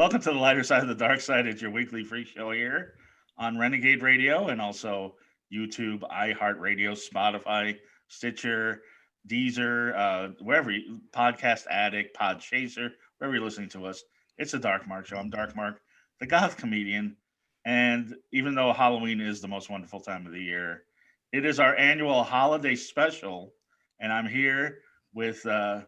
Welcome to the lighter side of the dark side. It's your weekly free show here on Renegade Radio and also YouTube, iHeartRadio, Spotify, Stitcher, Deezer, wherever Podcast Addict, Pod Chaser, wherever you're listening to us. It's a Dark Mark show. I'm Dark Mark, the goth comedian. And even though Halloween is the most wonderful time of the year, it is our annual holiday special. And I'm here with our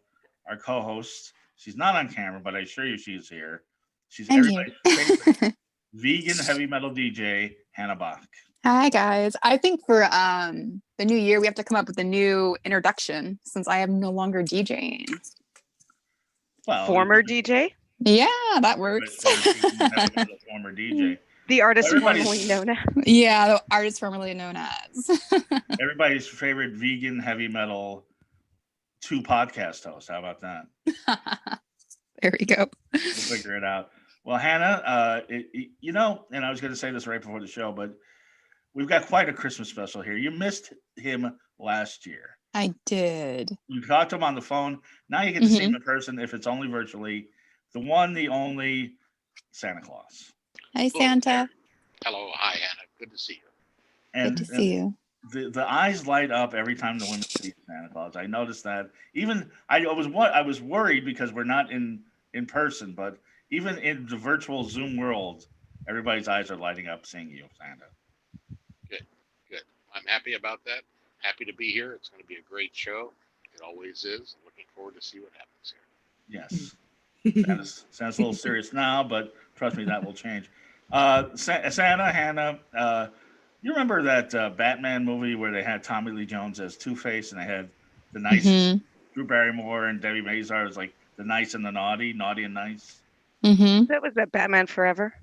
co-host. She's not on camera, but I assure you she's here. She's I'm here. everybody's favorite vegan heavy metal DJ, Hannah Bach. Hi guys. I think for the new year we have to come up with a new introduction since I am no longer DJing. Well, Former DJ? Yeah, that works. Former DJ. The artist Everybody's- formerly known as. Yeah, the artist formerly known as. Everybody's favorite vegan heavy metal 2 podcast host. How about that? There we go. We'll figure it out. Well, Hannah, and I was going to say this right before the show, but we've got quite a Christmas special here. You missed him last year. I did. You talked to him on the phone. Now you get to see him in person, if it's only virtually. The one, the only Santa Claus. Hi, Santa. Hello, hi, Hannah. Good to see you. And, Good to see you. The eyes light up every time the women see Santa Claus. I noticed that. Even I was worried because we're not in person, but even in the virtual Zoom world, everybody's eyes are lighting up seeing you, Santa. Good. I'm happy about that. Happy to be here. It's going to be a great show. It always is. Looking forward to see what happens here. Yes. Sounds a little serious now, but trust me, that will change. Santa, Hannah, you remember that Batman movie where they had Tommy Lee Jones as Two-Face and they had the nice Drew Barrymore and Debbie Mazar as like the nice and the naughty and nice? That was that Batman Forever.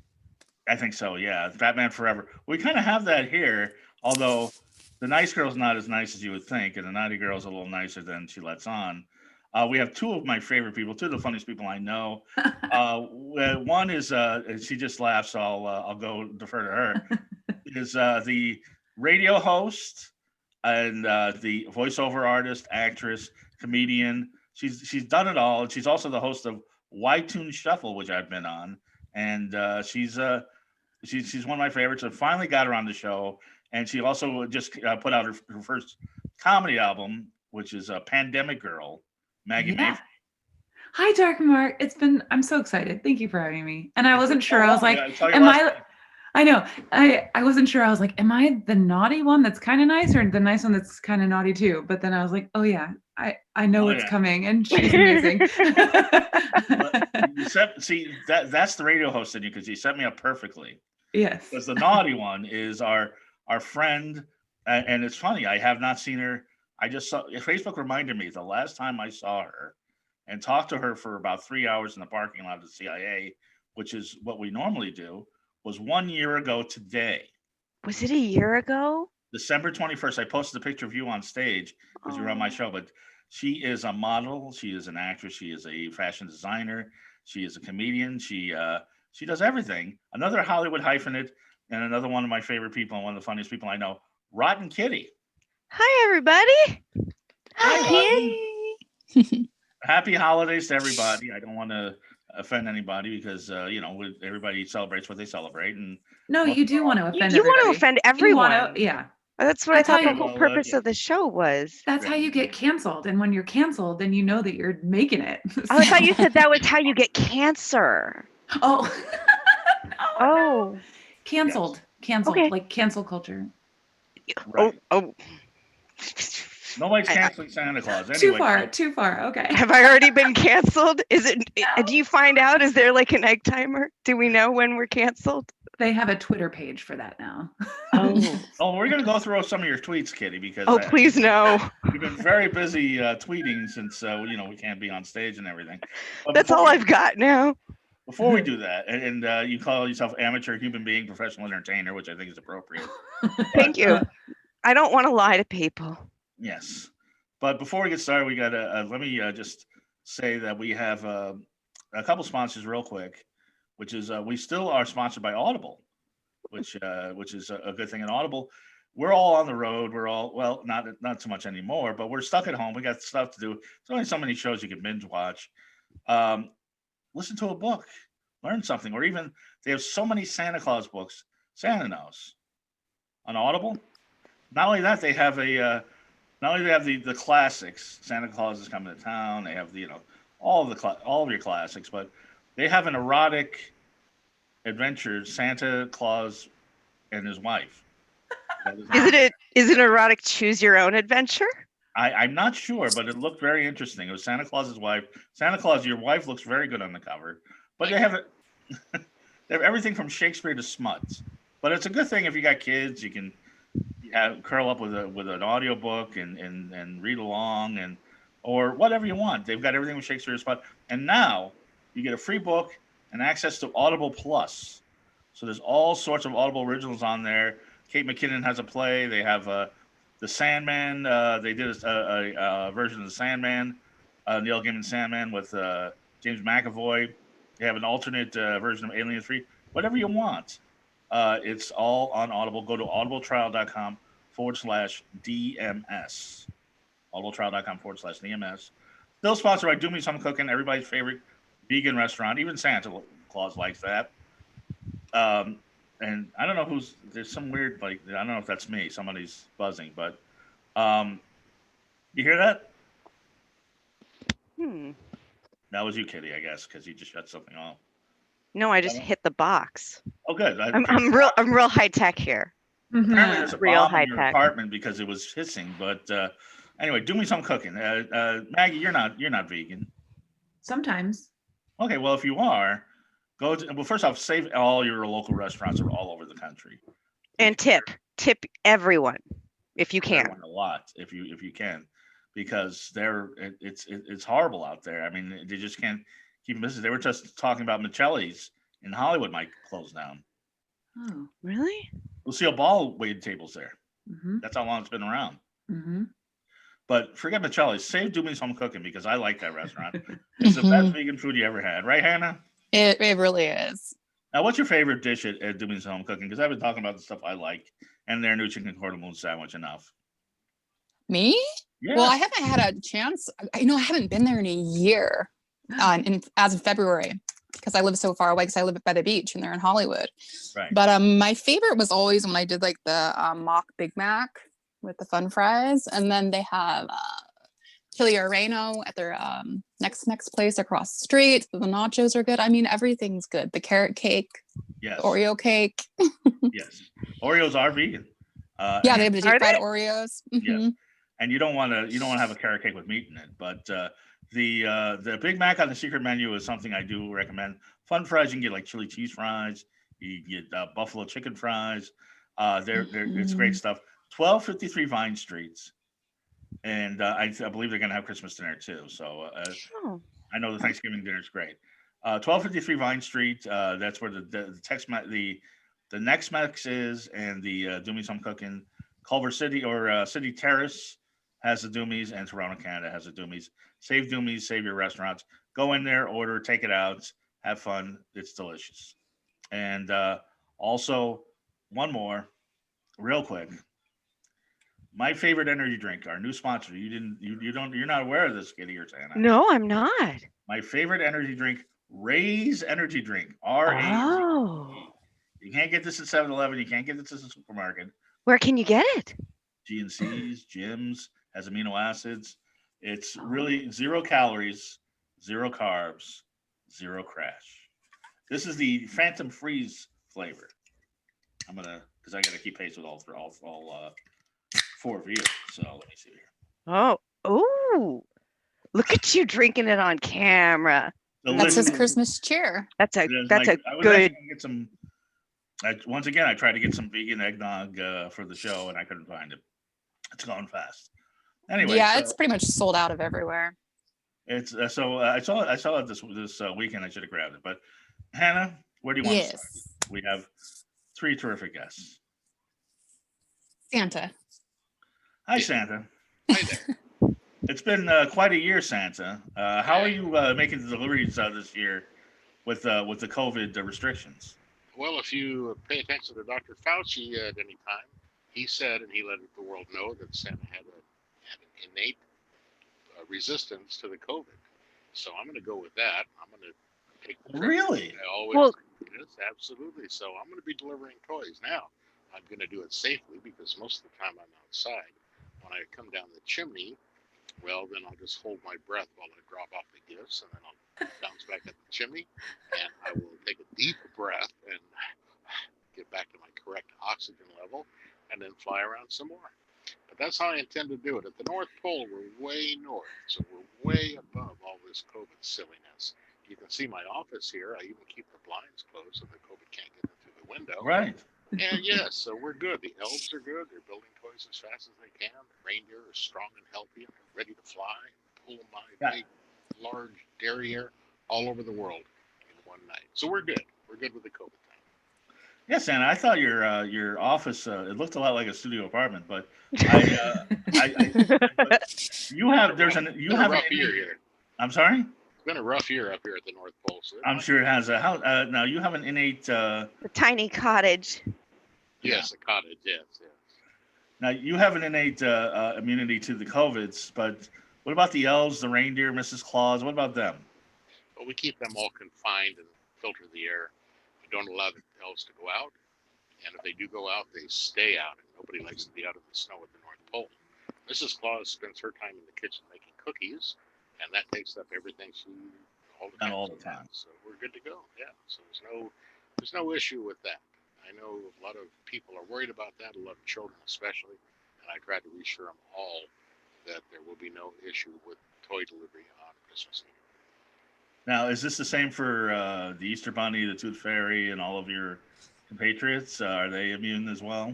I think so, yeah. Batman Forever. We kind of have that here, although the nice girl's not as nice as you would think, and the naughty girl's a little nicer than she lets on. We have 2 of my favorite people, 2 of the funniest people I know. One is, she just laughs, so I'll go defer to her, is the radio host and the voiceover artist, actress, comedian. She's done it all, and she's also the host of Y-Tune Shuffle, which I've been on, and she's one of my favorites. I finally got her on the show, and she also just put out her first comedy album, which is Pandemic Girl, Maggi Mayfield. Hi, Dark Mark. I'm so excited. Thank you for having me. And I wasn't sure. I was like, I know. I wasn't sure. I was like, am I the naughty one that's kind of nice or the nice one that's kind of naughty too? But then I was like, oh yeah, I know it's coming and she's amazing. See, that's the radio host in you because you set me up perfectly. Yes. Because the naughty one is our friend, and it's funny. I have not seen her. I just saw Facebook reminded me the last time I saw her and talked to her for about 3 hours in the parking lot of the CIA, which is what we normally do, was 1 year ago today. Was it a year ago? December 21st. I posted a picture of you on stage because you were on my show, but she is a model. She is an actress. She is a fashion designer. She is a comedian. She does everything. Another Hollywood hyphenate and another one of my favorite people and one of the funniest people I know, Rotten Kitty. Hi, everybody. Hi. Happy holidays to everybody. I don't want to offend anybody because, everybody celebrates what they celebrate. And no, you do want to offend You everybody. want to offend everyone. Yeah. That's what I thought the whole purpose of the show was. That's how you get canceled. And when you're canceled, then you know that you're making it. Oh, I thought you said that was how you get cancer. Oh. No. Canceled. Yes. Canceled. Okay. Like cancel culture. Right. Oh. Nobody's canceling Santa Claus. Anyway. Too far. Okay. Have I already been canceled? Is it? No. Do you find out? Is there like an egg timer? Do we know when we're canceled? They have a Twitter page for that now. Oh, We're going to go through some of your tweets, Kitty, because please no. You've been very busy tweeting since we can't be on stage and everything. But That's all I've got now. Before we do that, and you call yourself amateur human being, professional entertainer, which I think is appropriate. Thank you. I don't want to lie to people. Yes, but before we get started, we got to let me just say that we have a couple sponsors real quick, which is we still are sponsored by Audible, which is a good thing. In Audible, we're all on the road. We're all not so much anymore, but we're stuck at home. We got stuff to do. There's only so many shows you can binge watch. Listen to a book. learn something. Or even they have so many Santa Claus books. Santa knows on Audible. Not only that, they have not only do they have the classics. Santa Claus is coming to town. They have all of your classics, but they have an erotic adventure, Santa Claus and his wife. Is it erotic choose your own adventure? I'm not sure, but it looked very interesting. It was Santa Claus's wife. Santa Claus, your wife looks very good on the cover. But they have everything from Shakespeare to smuts. But it's a good thing if you got kids, you can curl up with an audiobook and read along or whatever you want. They've got everything with Shakespeare to smut. And now you get a free book and access to Audible Plus. So there's all sorts of Audible originals on there. Kate McKinnon has a play. They have The Sandman. They did a version of The Sandman, Neil Gaiman's Sandman with James McAvoy. They have an alternate version of Alien 3. Whatever you want. It's all on Audible. Go to audibletrial.com/DMS. audibletrial.com/DMS. Still sponsored by Do Me Some Cooking, everybody's favorite vegan restaurant. Even Santa Claus likes that. And I don't know there's some weird, I don't know if that's me. Somebody's buzzing, but you hear that? That was you, Kitty, I guess, because you just shut something off. No, I just hit the box. Oh, good. I'm real high tech here. Apparently there's a Real bomb in your high-tech. apartment because it was hissing. But anyway, do me some cooking. Maggie, you're not vegan. Sometimes. Okay, well, if you are, first off, save all your local restaurants are all over the country. And tip everyone if you can. A lot, if you can, because it's horrible out there. I mean, they just can't keep business. They were just talking about Michelli's in Hollywood might close down. Oh, Really? Lucille Ball waited tables there. mm-hmm. That's how long it's been around. Mm-hmm. But forget Michelli's. Save Do Me Some Cooking because I like that restaurant. It's the best vegan food you ever had, right, Hannah? It really is. Now, what's your favorite dish at Do Me Some Cooking? Because I've been talking about the stuff I like, and their new chicken cordon sandwich enough. Me? Yeah. Well, I haven't had a chance. I haven't been there in a year. As of February, because I live so far away. Because I live by the beach, and they're in Hollywood. Right. But my favorite was always when I did like the mock Big Mac with the fun fries, and then they have Kilmer Reno at their next place across the street. The nachos are good. I mean, everything's good. The carrot cake, yes, the Oreo cake. Yes, Oreos are vegan. Yeah, they have the deep fried Oreos. Yes, and you don't want to have a carrot cake with meat in it, but. The Big Mac on the secret menu is something I do recommend. Fun fries, you can get like chili cheese fries. You get buffalo chicken fries. It's great stuff. 1253 Vine Street, and I believe they're going to have Christmas dinner too. So I know the Thanksgiving dinner is great. 1253 Vine Street. That's where the Next Mex is, and the Do Me Some Cooking. Culver City or City Terrace has the Doomies, and Toronto, Canada has the Doomies. Save Doomies, save your restaurants. Go in there, order, take it out, have fun. It's delicious. And also, one more, real quick. My favorite energy drink, our new sponsor. You're not aware of this, Kitty or Santa. No, I'm not. My favorite energy drink, Ray's Energy Drink. R-A-Z-E. Oh. You can't get this at 7-Eleven. You can't get this at the supermarket. Where can you get it? GNC's, gyms, has amino acids. It's really 0 calories, 0 carbs, 0 crash. This is the Phantom Freeze flavor. Because I gotta keep pace with all 4 of you. So let me see here. Oh, look at you drinking it on camera. That's his Christmas cheer. That's a good. Get some. Once again, I tried to get some vegan eggnog for the show, and I couldn't find it. It's going fast. Anyway, yeah, it's pretty much sold out of everywhere. It's I saw it this weekend. I should have grabbed it. But Hannah, where do you want to start? We have 3 terrific guests. Santa. Hi, Santa. Hi there. It's been quite a year, Santa. How are you making the deliveries this year with the COVID restrictions? Well, if you pay attention to Dr. Fauci at any time, he said, and he let the world know, that Santa had an innate resistance to the COVID. So I'm going to go with that. I'm going to Take the trip. Really? I always, Well- yes, absolutely. So I'm going to be delivering toys now. I'm going to do it safely because most of the time I'm outside. When I come down the chimney, well, then I'll just hold my breath while I drop off the gifts, and then I'll bounce back up the chimney, and I will take a deep breath and get back to my correct oxygen level, and then fly around some more. But that's how I intend to do it. At the North Pole, we're way north, so we're way above all this COVID silliness. You can see my office here. I even keep the blinds closed so the COVID can't get in through the window. Right. And yes, so we're good. The elves are good. They're building toys as fast as they can. The reindeer are strong and healthy and ready to fly. Pull my big, large derriere all over the world in one night. So we're good. We're good with the COVID thing. Yes, Anna. I thought your office it looked a lot like a studio apartment, but you have there's an you It's been have a an rough year here. I'm sorry. It's been a rough year up here at the North Pole. So I'm sure it has a how now you have an innate The tiny cottage. yes, a cottage. Yes, yes. now you have an innate immunity to the COVIDs, but what about the elves, the reindeer, Mrs. Claus? What about them? But we keep them all confined and filter the air. We don't allow the elves to go out. And if they do go out, they stay out. And nobody likes to be out in the snow at the North Pole. Mrs. Claus spends her time in the kitchen making cookies, and that takes up everything she all the time. Not all the time. So we're good to go. Yeah. So there's no issue with that. I know a lot of people are worried about that, a lot of children especially, and I try to reassure them all that there will be no issue with toy delivery on Christmas Eve. Now, is this the same for the Easter Bunny, the Tooth Fairy, and all of your compatriots? Are they immune as well?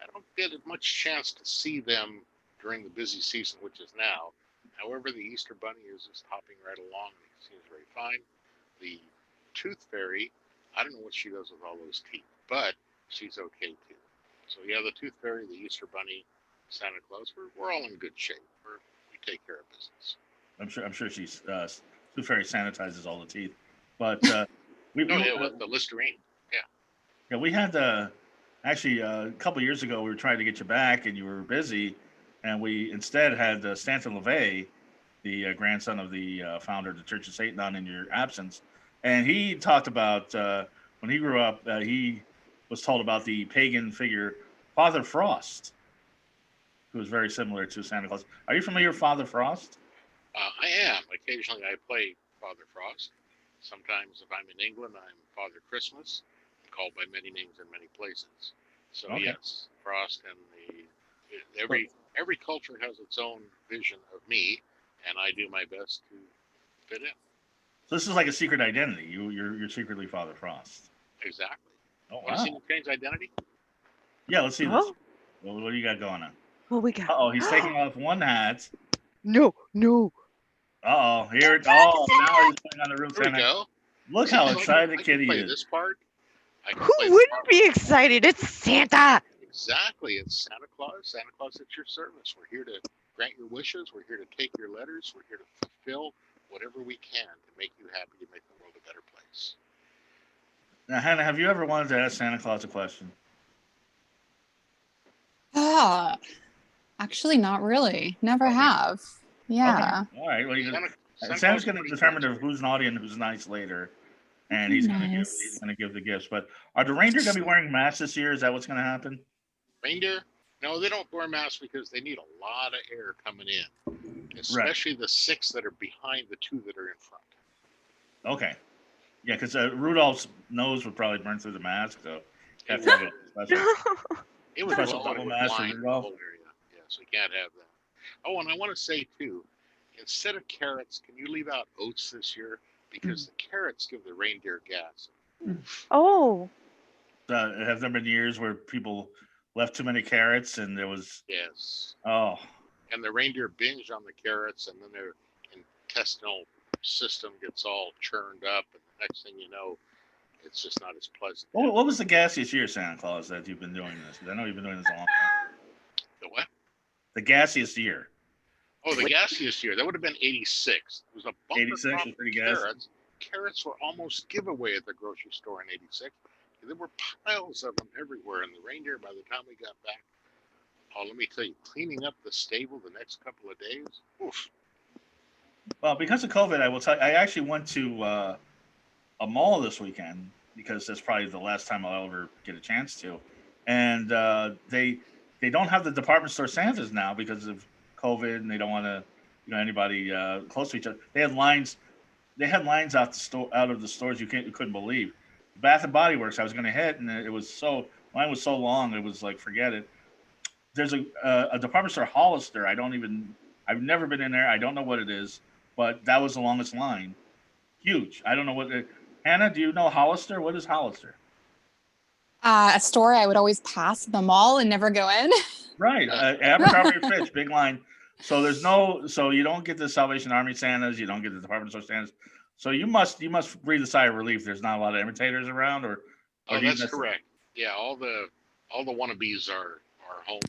I don't get much chance to see them during the busy season, which is now. However, the Easter Bunny is just hopping right along. He seems very fine. The Tooth Fairy, I don't know what she does with all those teeth, but she's okay too. So yeah, the Tooth Fairy, the Easter Bunny, Santa Claus, we're all in good shape. We take care of business. I'm sure she's Tooth Fairy sanitizes all the teeth, but With the Listerine. yeah, we had actually a couple years ago we were trying to get you back and you were busy, and we instead had Stanton LaVey, the grandson of the founder of the Church of Satan, on in your absence, and he talked about when he grew up, he was told about the pagan figure Father Frost, who was very similar to Santa Claus. Are you familiar with Father Frost? I am. Occasionally I play Father Frost. Sometimes if I'm in England, I'm Father Christmas. I'm called by many names in many places. So Okay. yes, Frost and every culture has its own vision of me, and I do my best to fit in. So this is like a secret identity. You're secretly Father Frost. Exactly. Oh Want to see me change identity? Yeah, let's see this. Oh. Well, what do you got going on? What we got? Oh, he's taking off one hat. No. Oh, here it. Oh, now he's putting on the real There we Santa. go. Look See, how so I excited can the kitty play is. this part. I can Who play the wouldn't part. be excited? It's Santa. Exactly. It's Santa Claus. Santa Claus at your service. We're here to grant your wishes. We're here to take your letters. We're here to fulfill whatever we can to make you happy, to make the world a better place. Now, Hannah, have you ever wanted to ask Santa Claus a question? Actually, not really. Never have. Yeah. Okay. All right. Well, Santa Santa's Claus going to is determine pretty who's naughty and who's nice later, and he's going Nice. to give the gifts. But are the reindeer going to be wearing masks this year? Is that what's going to happen? Reindeer? No, they don't wear masks because they need a lot of air coming in, especially the 6 that are behind the 2 that are in front. Okay. Yeah, because Rudolph's nose would probably burn through the mask, so you have It to have would, a special. it would Special blow, it double would mask for blind the Rudolph? whole area. Yeah, so you can't have that. Oh, and I want to say too, instead of carrots, can you leave out oats this year? Because the carrots give the reindeer gas. Oh. Have there been years where people left too many carrots and there was Yes. oh And the reindeer binge on the carrots, and then their intestinal system gets all churned up, and the next thing you know, it's just not as pleasant. what was the gassiest year, Santa Claus, that you've been doing this? 'Cause I know you've been doing this a long time. The what? The gassiest year. Oh, the gassiest year. That would have been 86. It was a bumper 86 crop was of pretty gassy. carrots. Carrots were almost giveaway at the grocery store in 86. There were piles of them everywhere, and the reindeer, by the time we got back, oh, let me tell you, cleaning up the stable the next couple of days, oof. Well, because of COVID, I will tell you, I actually went to a mall this weekend because that's probably the last time I'll ever get a chance to. And they don't have the department store Santas now because of COVID, and they don't want to, anybody close to each other. They had lines. They had lines out of the stores you couldn't believe. Bath and Body Works, I was going to hit, and it was mine was so long. It was like, forget it. There's a department store, Hollister. I've never been in there. I don't know what it is, but that was the longest line. Huge. I don't know what. Hannah, do you know Hollister? What is Hollister? A store I would always pass the mall and never go in. Right. Abercrombie and Fitch, big line. So so you don't get the Salvation Army Santas, you don't get the department store Santas. So you must breathe a sigh of relief. There's not a lot of imitators around, or that's correct. Yeah, all the wannabes are home,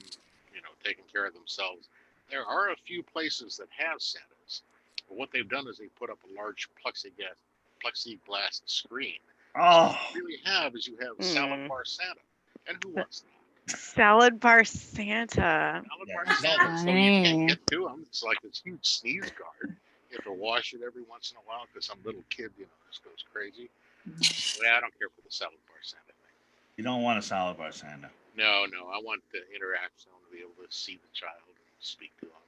taking care of themselves. There are a few places that have Santas, but what they've done is they put up a large plexiglass screen. Oh, so what you really have is you have Salad Bar Santa, and who wants that? Salad Bar Santa. Salad Bar Santa. So you can't get to them. It's like this huge sneeze guard. You have to wash it every once in a while because some little kid, just goes crazy. I don't care for the Salad Bar Santa thing. You don't want a Salad Bar Santa. No. I want the interaction. I want to be able to see the child and speak to them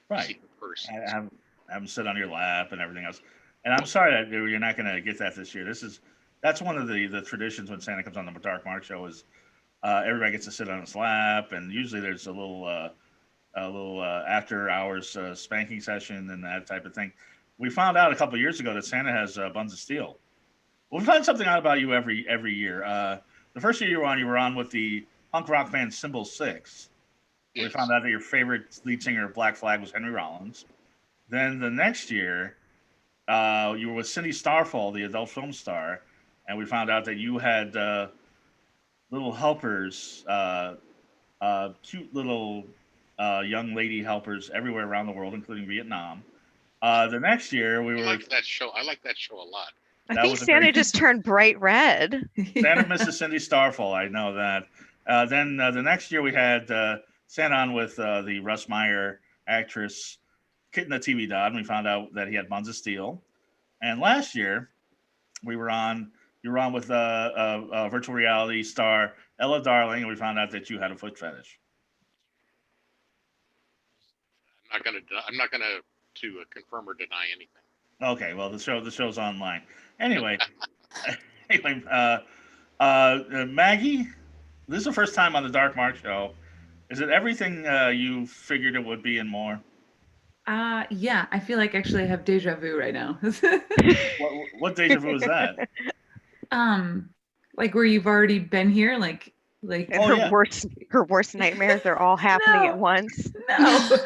and see the person. Have them sit on your lap and everything else. And I'm sorry that you're not going to get that this year. That's one of the traditions when Santa comes on the Dark Mark show is everybody gets to sit on his lap, and usually there's a little after hours spanking session and that type of thing. We found out a couple of years ago that Santa has buns of steel. Well, we find something out about you every year. The first year you were on with the punk rock band Symbol 6. Yes. We found out that your favorite lead singer of Black Flag was Henry Rollins. Then the next year, you were with Cindy Starfall, the adult film star, and we found out that you had little helpers, cute little young lady helpers everywhere around the world, including Vietnam. The next year, I like that show. I like that show a lot. I think Santa just turned bright red. Santa Mrs. Cindy Starfall. I know that. Then the next year we had Santa on with the Russ Meyer actress Kitten the TV Dog, and we found out that he had buns of steel. And last year you were on with a virtual reality star Ella Darling, and we found out that you had a foot fetish. I'm not gonna confirm or deny anything. Okay, well the show's online. Anyway, Maggie, this is the first time on the Dark Mark show. Is it everything you figured it would be and more? Yeah, I feel like actually I have deja vu right now. What deja vu is that? Like where you've already been here, like and her worst nightmares are all happening at once. No.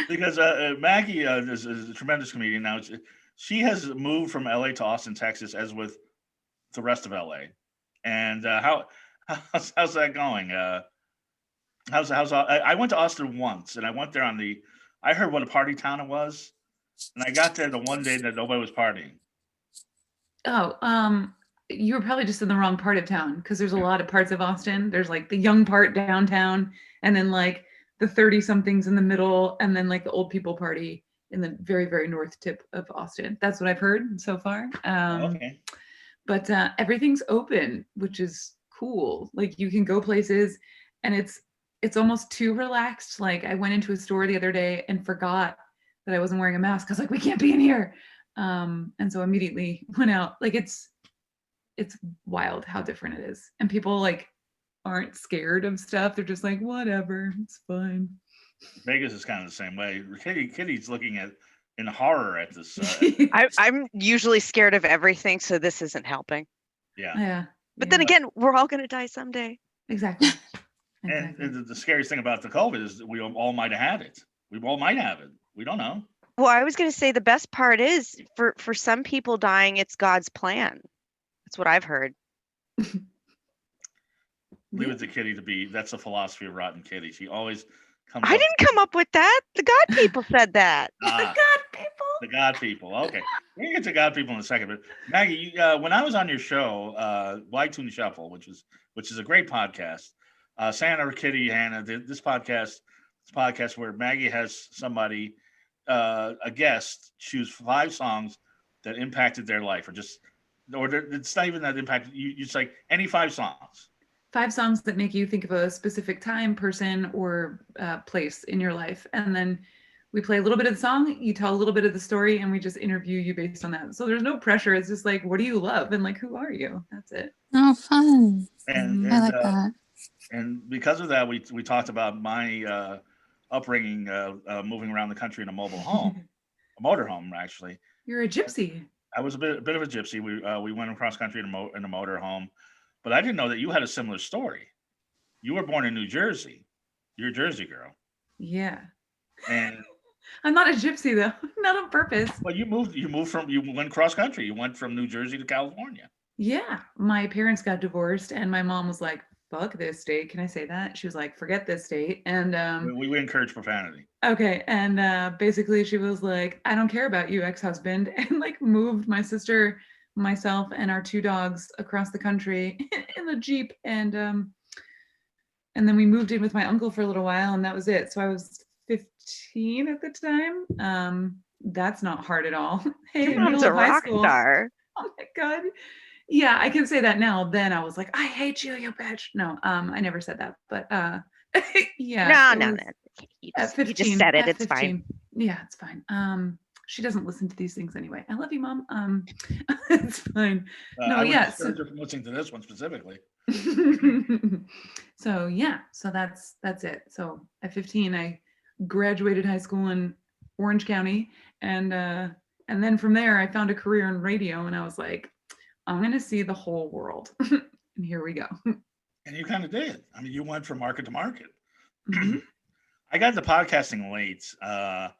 Because Maggie is a tremendous comedian now. She has moved from LA to Austin, Texas, as with the rest of LA. And how's that going? I went to Austin once, and I went there I heard what a party town it was, and I got there the one day that nobody was partying. Oh, you were probably just in the wrong part of town, because there's a lot of parts of Austin. There's like the young part downtown, and then like the 30-somethings in the middle, and then like the old people party in the very, very north tip of Austin. That's what I've heard so far. Okay. But everything's open, which is cool. Like you can go places, and it's almost too relaxed. Like I went into a store the other day and forgot that I wasn't wearing a mask. I was like, we can't be in here. And so immediately went out. Like it's wild how different it is. And people like aren't scared of stuff. They're just like, whatever, it's fine. Vegas is kind of the same way. Kitty's looking in horror at this. I'm usually scared of everything, so this isn't helping. Yeah. But then again, we're all going to die someday. Exactly. And the scariest thing about the COVID is that we all might have had it. We all might have it. We don't know. Well, I was going to say the best part is for some people dying, it's God's plan. That's what I've heard. Leave it to Kitty to be. That's the philosophy of Rotten Kitty. She always comes. I didn't come up with that. The God people said that. The God people. The God people. Okay, we're gonna get to God people in a second. But Maggie, when I was on your show, Wide Tune Shuffle, which is a great podcast. Santa, Kitty, Hannah, this podcast where Maggie has somebody a guest choose 5 songs that impacted their life, it's not even that impacted you. It's like any 5 songs. 5 songs that make you think of a specific time, person, or place in your life. And then we play a little bit of the song, you tell a little bit of the story, and we just interview you based on that. So there's no pressure. It's just like, what do you love? And like, who are you? That's it. Oh, fun. And I like that. And because of that, we talked about my upbringing, moving around the country in a mobile home, a motorhome, actually. You're a gypsy. I was a bit of a gypsy. We went across country in a motorhome, but I didn't know that you had a similar story. You were born in New Jersey. You're a Jersey girl. Yeah. And I'm not a gypsy though, not on purpose. Well, you went cross country. You went from New Jersey to California. Yeah, my parents got divorced, and my mom was like, "Fuck this state." Can I say that? She was like, "Forget this state." And we encourage profanity. Okay, and basically she was like, "I don't care about you, ex-husband," and like moved my sister, myself, and our 2 dogs across the country in the Jeep, and then we moved in with my uncle for a little while, and that was it. So I was 15 at the time. That's not hard at all. Hey, Your mom's a rock star. Oh my God. Yeah, I can say that now. Then I was like, I hate you, you bitch. No, I never said that, but yeah. No. You just said it. It's fine. Yeah, it's fine. She doesn't listen to these things anyway. I love you, Mom. It's fine. I discourage her from listening to this one specifically. So yeah, so that's it. So at 15, I graduated high school in Orange County, and then from there, I found a career in radio, and I was like, I'm gonna see the whole world. And here we go. And you kind of did. I mean, you went from market to market. Mm-hmm. I got into podcasting late, and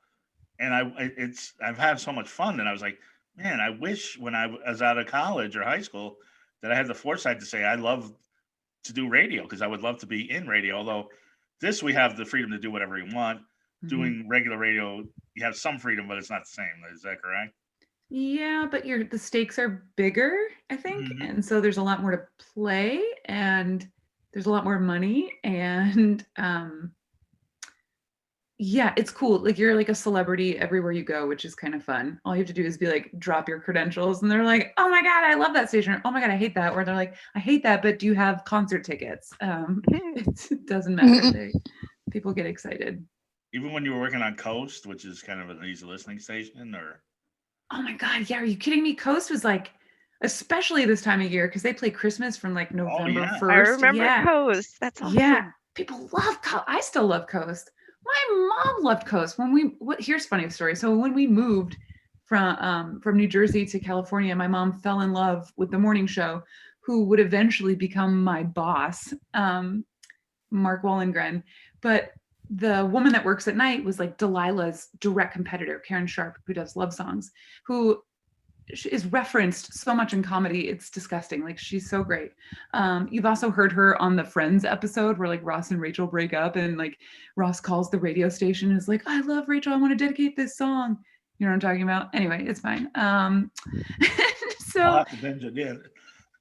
I've had so much fun that I was like, man, I wish when I was out of college or high school that I had the foresight to say I love to do radio, because I would love to be in radio. Although we have the freedom to do whatever you want. Mm-hmm. Doing regular radio, you have some freedom, but it's not the same. Is that correct? Yeah, but the stakes are bigger, I think. Mm-hmm. And so there's a lot more to play, and there's a lot more money, and yeah, it's cool. Like, you're like a celebrity everywhere you go, which is kind of fun. All you have to do is be like, drop your credentials, and they're like, oh my God, I love that station. Oh my God, I hate that. Or they're like, I hate that, but do you have concert tickets? It doesn't matter. People get excited. Even when you were working on Coast, which is kind of an easy listening station, or? Oh my God, yeah, are you kidding me? Coast was like, especially this time of year, because they play Christmas from like November 1st. I remember Coast. That's awesome. Yeah, people love Coast. I still love Coast. My mom loved Coast. Here's a funny story. So when we moved from New Jersey to California, my mom fell in love with the morning show, who would eventually become my boss, Mark Wollengren. But the woman that works at night was like Delilah's direct competitor, Karen Sharp, who does love songs, who is referenced so much in comedy. It's disgusting. Like, she's so great. You've also heard her on the Friends episode where like Ross and Rachel break up, and like Ross calls the radio station and is like, I love Rachel, I want to dedicate this song. You know what I'm talking about? Anyway, it's fine. So I'll have to binge it. Yeah.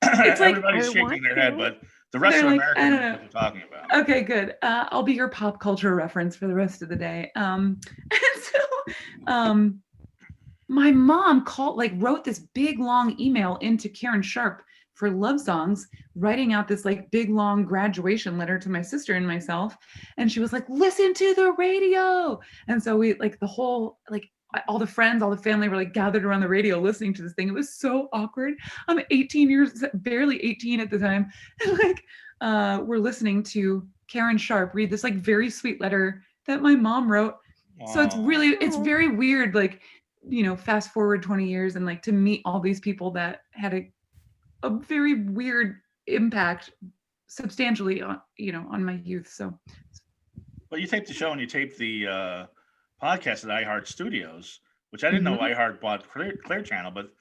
It's like, everybody's shaking their head, but the rest of America knows what you're talking about. Okay, good. I'll be your pop culture reference for the rest of the day. And so my mom wrote this big long email into Karen Sharp for love songs, writing out this like big long graduation letter to my sister and myself. And she was like, listen to the radio. And so we like the whole, like all the friends, all the family were like gathered around the radio listening to this thing. It was so awkward. I'm 18 years, barely 18 at the time. And like, we're listening to Karen Sharp read this like very sweet letter that my mom wrote. Aww. So it's very weird. Like, you know, fast forward 20 years and like to meet all these people that had a very weird impact substantially on, you know, on my youth. So. Well, you taped the show and you taped the podcast at iHeart Studios, which I didn't know iHeart bought Clear Channel, but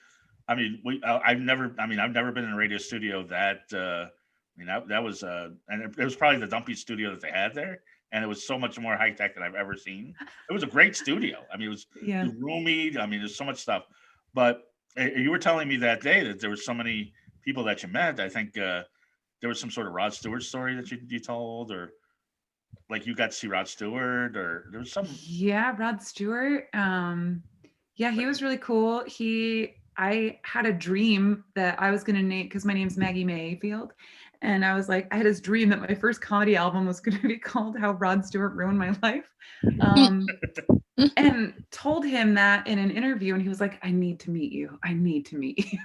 I mean, I've never been in a radio studio that, that was, and it was probably the dumpy studio that they had there. And it was so much more high tech than I've ever seen. It was a great studio. I mean, it was roomy. I mean, there's so much stuff. But you were telling me that day that there were so many people that you met. I think there was some sort of Rod Stewart story that you told, or like you got to see Rod Stewart, or there was some. Yeah, Rod Stewart. Yeah, he was really cool. I had a dream that I was going to name, because my name's Maggi Mayfield. And I was like, I had this dream that my first comedy album was going to be called How Rod Stewart Ruined My Life. And told him that in an interview. And he was like, I need to meet you. I need to meet you.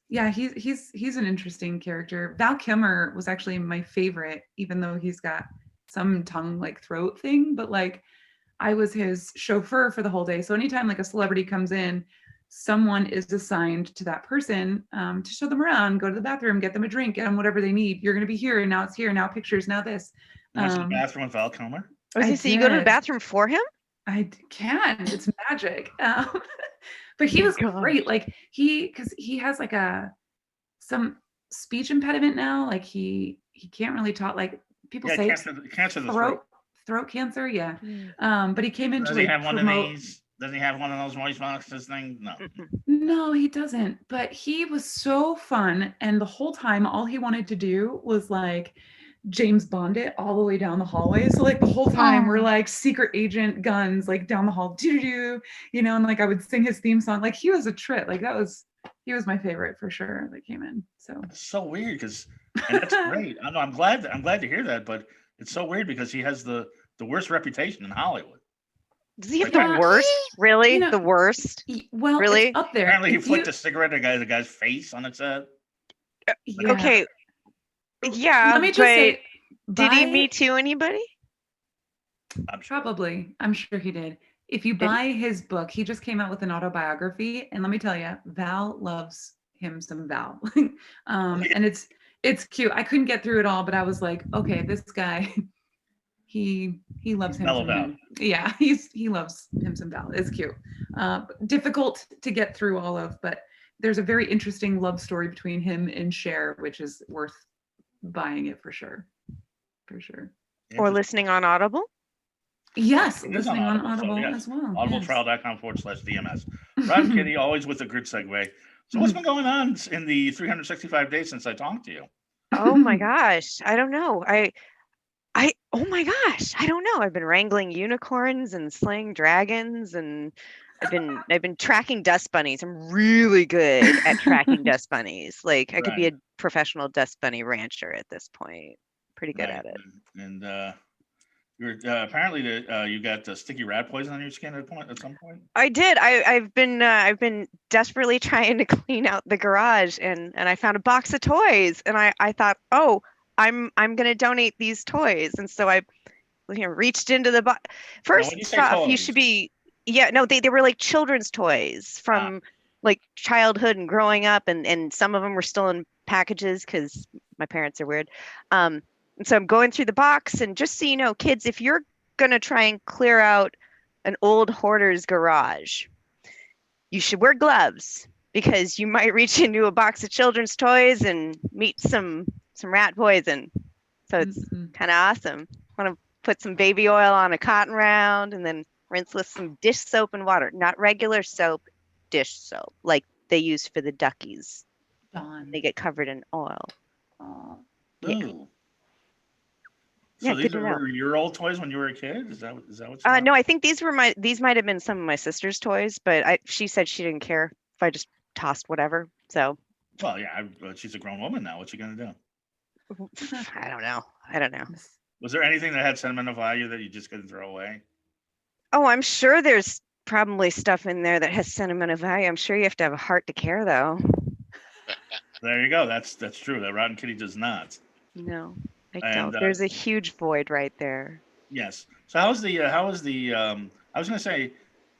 Yeah, he's an interesting character. Val Kilmer was actually my favorite, even though he's got some tongue like throat thing, but like I was his chauffeur for the whole day. So anytime like a celebrity comes in, someone is assigned to that person to show them around, go to the bathroom, get them a drink, get them whatever they need. You're going to be here, and now it's here, now pictures, now this. You went to the bathroom with Val Kilmer? I was gonna say, you go to the bathroom for him? I can. It's magic. But he was great. Like because he has like some speech impediment now. Like he can't really talk. Like people say cancer of the throat cancer. Yeah. But he came in to like have one of these. Doesn't he have one of those voice boxes thing? No. No, he doesn't. But he was so fun, and the whole time, all he wanted to do was like James Bond it all the way down the hallway. So like the whole time we're like secret agent guns like down the hall, and like I would sing his theme song. Like he was a trip. Like he was my favorite for sure that came in. So it's so weird because that's great. I know I'm glad to hear that, but it's so weird because he has the worst reputation in Hollywood. Does he have the worst? Really? The worst? Well, really? It's up there. Apparently he flicked a cigarette at the guy's face on its head. Yeah. Okay. Yeah. Let me just say, did he Me Too anybody? Probably. I'm sure he did. If you buy his book, he just came out with an autobiography, and let me tell you, Val loves him some Val. And it's cute. I couldn't get through it all, but I was like, okay, this guy, he loves him some Val. Yeah, he loves him some Val. It's cute. Difficult to get through all of, but there's a very interesting love story between him and Cher, which is worth buying it for sure. For sure. Or listening on Audible? Yes, listening on Audible as well. audibletrial.com/DMS. Rod and Kitty, always with a good segue. So what's been going on in the 365 days since I talked to you? Oh my gosh. I don't know. Oh my gosh. I don't know. I've been wrangling unicorns and slaying dragons, and I've been tracking dust bunnies. I'm really good at tracking dust bunnies. Like I could be a professional dust bunny rancher at this point. Pretty good at it. And you're apparently you got sticky rat poison on your skin at some point. I did. I've been desperately trying to clean out the garage, and I found a box of toys, and I thought, oh, I'm gonna donate these toys, and so I reached into the box. First off, you should be they were like children's toys from like childhood and growing up, and some of them were still in packages because my parents are weird. And so I'm going through the box, and just so you know, kids, if you're going to try and clear out an old hoarder's garage, you should wear gloves, because you might reach into a box of children's toys and meet some rat poison. So it's kind of awesome. Want to put some baby oil on a cotton round and then rinse with some dish soap and water, not regular soap, dish soap, like they use for the duckies. They get covered in oil. Yeah. So these were your old toys when you were a kid? Is that what's no, I think these might have been some of my sister's toys, but she said she didn't care if I just tossed whatever. So well, yeah, she's a grown woman now. What's she gonna do? I don't know. Was there anything that had sentimental value that you just couldn't throw away? Oh, I'm sure there's probably stuff in there that has sentimental value. I'm sure you have to have a heart to care, though. There you go. That's true. That Rotten Kitty does not. No. I don't. There's a huge void right there. Yes. So I was going to say,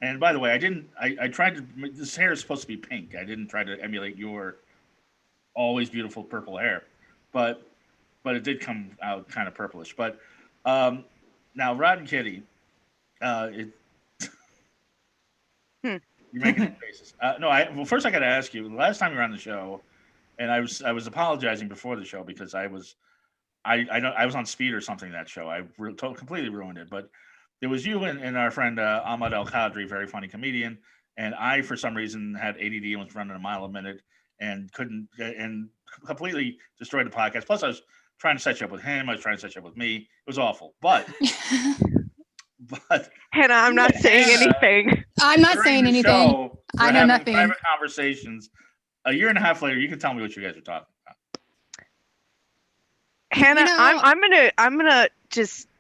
and by the way, I tried to, this hair is supposed to be pink. I didn't try to emulate your always beautiful purple hair, but it did come out kind of purplish. But now Rotten Kitty, you're making faces. Well, first I got to ask you, the last time you were on the show, and I was apologizing before the show because I was on speed or something that show. I completely ruined it. But it was you and our friend Ahmad El Khadri, very funny comedian, and I for some reason had ADD and was running a mile a minute and couldn't, and completely destroyed the podcast. Plus I was trying to set you up with him. I was trying to set you up with me. It was awful. But Hannah, I'm not saying anything. I'm not saying anything. Show, I know nothing. Private conversations. A year and a half later, you can tell me what you guys are talking about. Hannah,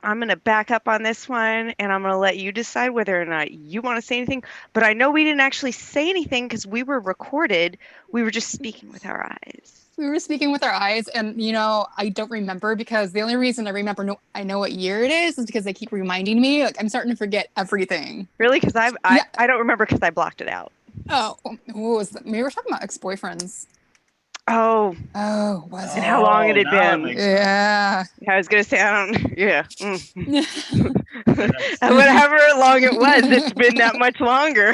I'm gonna back up on this one, and I'm gonna let you decide whether or not you want to say anything. But I know we didn't actually say anything because we were recorded. We were just speaking with our eyes. We were speaking with our eyes, and I don't remember because the only reason I know what year it is because they keep reminding me. Like I'm starting to forget everything. Really? Because I don't remember because I blocked it out. Oh, what was that? We were talking about ex-boyfriends. Oh, was and it? how long had it been? Yeah. I was gonna say I don't. Yeah. Whatever long it was, it's been that much longer.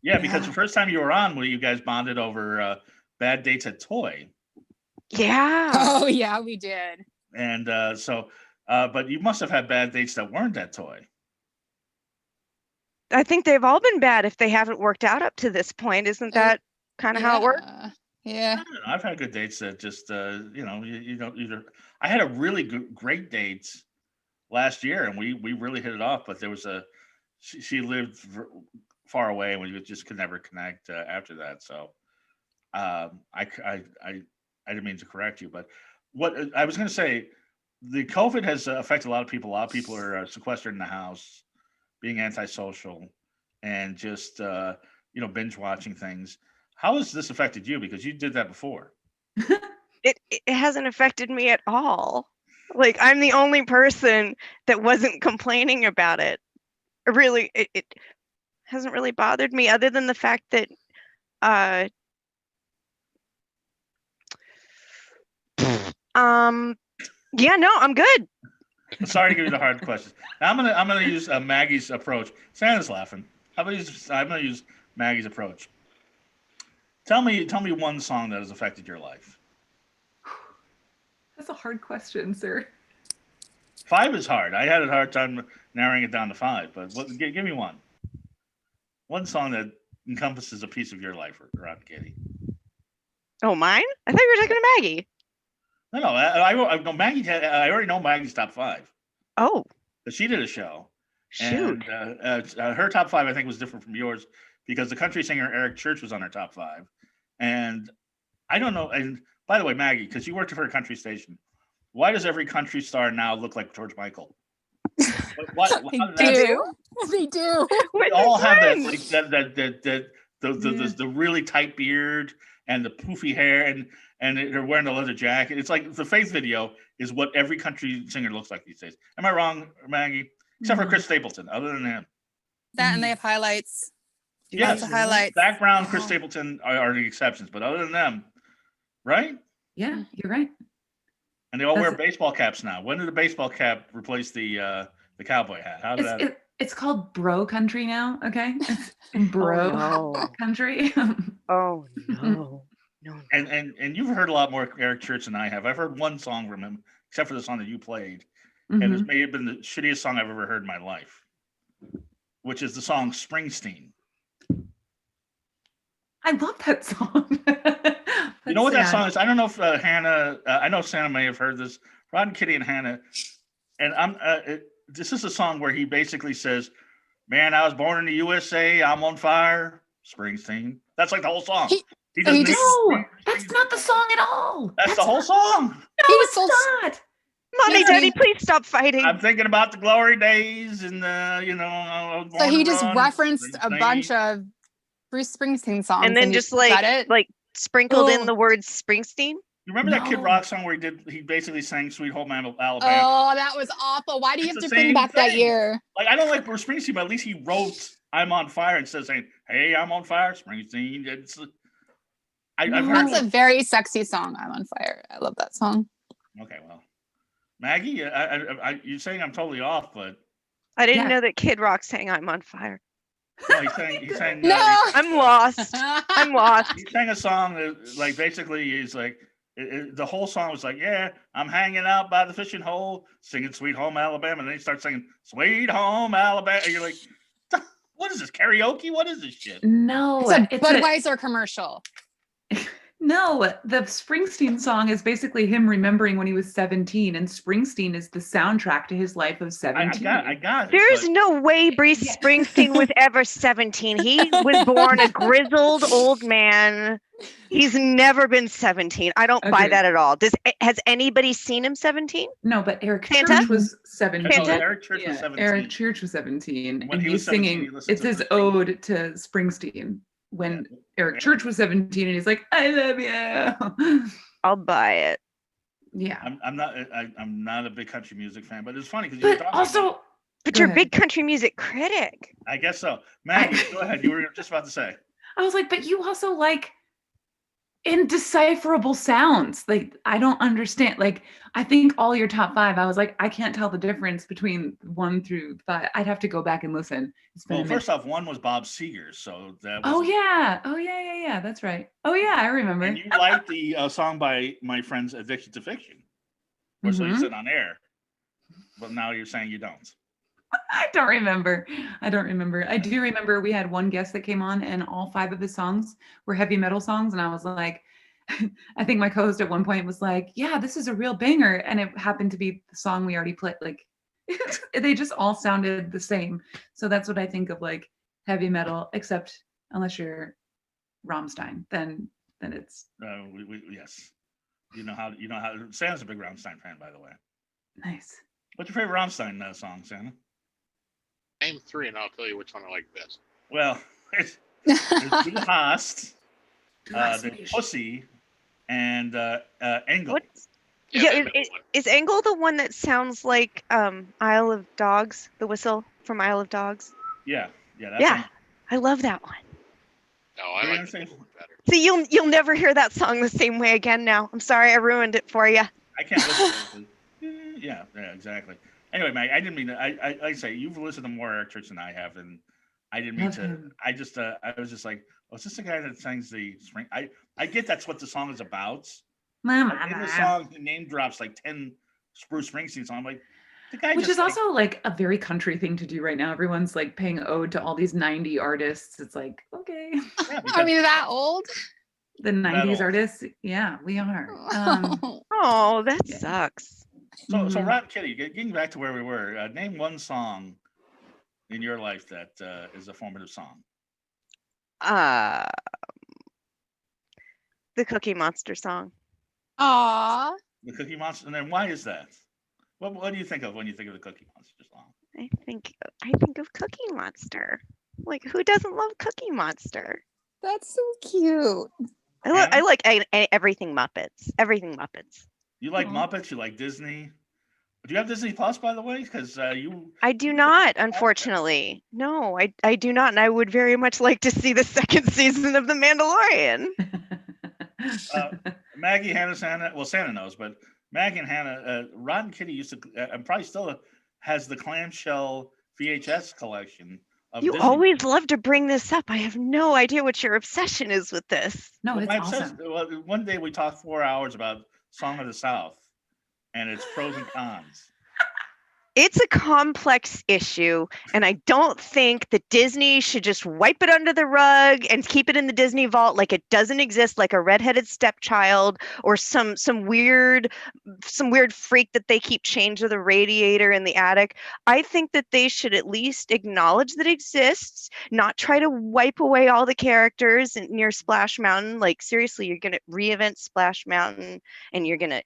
Yeah, because the first time you were on, you guys bonded over bad dates at Toy. Yeah. Oh yeah, we did. And but you must have had bad dates that weren't at Toy. I think they've all been bad if they haven't worked out up to this point. Isn't that kind of how it works? Yeah. I don't know. I've had good dates that just you don't either. I had a really great date last year, and we really hit it off. But there was she lived far away, and we just could never connect after that. So I didn't mean to correct you, but what I was going to say, the COVID has affected a lot of people. A lot of people are sequestered in the house, being antisocial, and just binge watching things. How has this affected you? Because you did that before. It hasn't affected me at all. Like I'm the only person that wasn't complaining about it. Really, it hasn't really bothered me other than the fact that I'm good. I'm sorry to give you the hard questions. Now I'm gonna use Maggie's approach. Santa's laughing. I'm gonna use Maggie's approach. Tell me one song that has affected your life. That's a hard question, sir. 5 is hard. I had a hard time narrowing it down to 5, but give me one. One song that encompasses a piece of your life, Rod and Katie. Oh, mine? I thought you were talking to Maggie. No. I know Maggie. I already know Maggie's top 5. Oh. But she did a show. Shoot. And her top 5, I think, was different from yours because the country singer Eric Church was on her top 5. And I don't know. And by the way, Maggie, because you worked for a country station, why does every country star now look like George Michael? They do. They all have that the really tight beard and the poofy hair and they're wearing a leather jacket. It's like the Faith video is what every country singer looks like these days. Am I wrong, Maggie? Except for Chris Stapleton. Other than him, that and they have highlights. Yes, the highlights. Background, Chris Stapleton are the exceptions, but other than them, right? Yeah, you're right. And they all wear baseball caps now. When did the baseball cap replace the cowboy hat? How did that? It's called bro country now. Okay, it's bro country. Oh no. And you've heard a lot more Eric Church than I have. I've heard one song from him, except for the song that you played, and it may have been the shittiest song I've ever heard in my life, which is the song Springsteen. I love that song. You know what that song is? I don't know if Hannah. I know Santa may have heard this. Rod and Kitty and Hannah, and this is a song where he basically says, "Man, I was born in the USA. I'm on fire." Springsteen. That's like the whole song. No, that's not the song at all. That's the whole song. No, it's not. Mommy, Daddy, please stop fighting. I'm thinking about the glory days and So he just referenced a bunch of Bruce Springsteen songs, and then just like sprinkled in the words Springsteen. You remember that Kid Rock song where he basically sang "Sweet Home Alabama"? Oh, that was awful. Why do you have to bring back that year? Like I don't like Bruce Springsteen, but at least he wrote "I'm on fire" instead of saying, "Hey, I'm on fire, Springsteen." I've heard that's a very sexy song. I'm on fire. I love that song. Okay, well, Maggie, you're saying I'm totally off, but I didn't know that Kid Rock sang "I'm on fire." No, he's saying no. I'm lost. I'm lost. He sang a song that, like, basically he's like, the whole song was like, yeah, I'm hanging out by the fishing hole, singing "Sweet Home Alabama," and then he starts singing "Sweet Home Alabama," and you're like, what is this, karaoke? What is this shit? No, it's a Budweiser commercial. No, the Springsteen song is basically him remembering when he was 17, and Springsteen is the soundtrack to his life of 17. I got it. There's no way Bruce Springsteen was ever 17. He was born a grizzled old man. He's never been 17. I don't buy that at all. Has anybody seen him 17? No, but Eric Santa? Church was 17. Santa? Eric Church was 17. Eric Church was 17. When and he he's was 17, singing, he listened it's to his the ode to Springsteen. When Eric Church was 17 and he's like, I love you. I'll buy it. Yeah. I'm not a big country music fan, but it's funny because you're talking also, but you're a big country music critic. I guess so. Maggie, go ahead. You were just about to say. I was like, but you also like indecipherable sounds. Like, I don't understand. Like, I think all your top 5, I was like, I can't tell the difference between 1 through 5. I'd have to go back and listen. Well, first off, 1 was Bob Seger, so that was. Oh yeah. That's right. Oh yeah, I remember. And you liked the song by my friends Addicted to Fiction, or so you said on air, but now you're saying you don't. I don't remember. I do remember we had one guest that came on and all 5 of his songs were heavy metal songs. And I was like, I think my co-host at one point was like, yeah, this is a real banger. And it happened to be the song we already played. Like they just all sounded the same. So that's what I think of like heavy metal, except unless you're Rammstein, then it's. Yes. You know how Santa's a big Rammstein fan, by the way. Nice. What's your favorite Rammstein song, Santa? Name 3 and I'll tell you which one I like best. Well, there's Du Hast, the Pussy, and Engel. Is Engel the one that sounds like Isle of Dogs, the whistle from Isle of Dogs? Yeah. That's I love that one. No, I like the one better. See, you'll never hear that song the same way again now. I'm sorry I ruined it for you. I can't listen to it. Yeah, exactly. Anyway, Mag, I didn't mean to. I say you've listened to more Eric Church than I have, and I didn't mean to. I was just like, oh, is this the guy that sings the spring? I get that's what the song is about. In the song, he name drops like 10 Bruce Springsteen songs. I'm like, the guy. Which is also like a very country thing to do right now. Everyone's like paying ode to all these 90 artists. It's like, okay. Yeah, Are we that old? The 90s artists? Yeah, we are. That sucks. So Rob Kitty, getting back to where we were, name one song in your life that is a formative song. The Cookie Monster song. Aww. The Cookie Monster, and then why is that? What do you think of when you think of the Cookie Monster song? I think of Cookie Monster. Like, who doesn't love Cookie Monster? That's so cute. I like everything Muppets. Everything Muppets. You like Muppets? You like Disney? Do you have Disney Plus, by the way? Because I do not, unfortunately. No, I do not, and I would very much like to see the 2nd season of The Mandalorian. Maggie, Hannah, Santa. Well, Santa knows, but Maggie and Hannah, Rod and Kitty used to, and probably still has the clamshell VHS collection. You Disney. Always love to bring this up. I have no idea what your obsession is with this. No, it's awesome. Well, one day we talked 4 hours about Song of the South and its pros and cons. It's a complex issue, and I don't think that Disney should just wipe it under the rug and keep it in the Disney vault like it doesn't exist, like a redheaded stepchild or some weird freak that they keep chained to the radiator in the attic. I think that they should at least acknowledge that it exists, not try to wipe away all the characters near Splash Mountain. Like, seriously, you're going to reinvent Splash Mountain, and you're gonna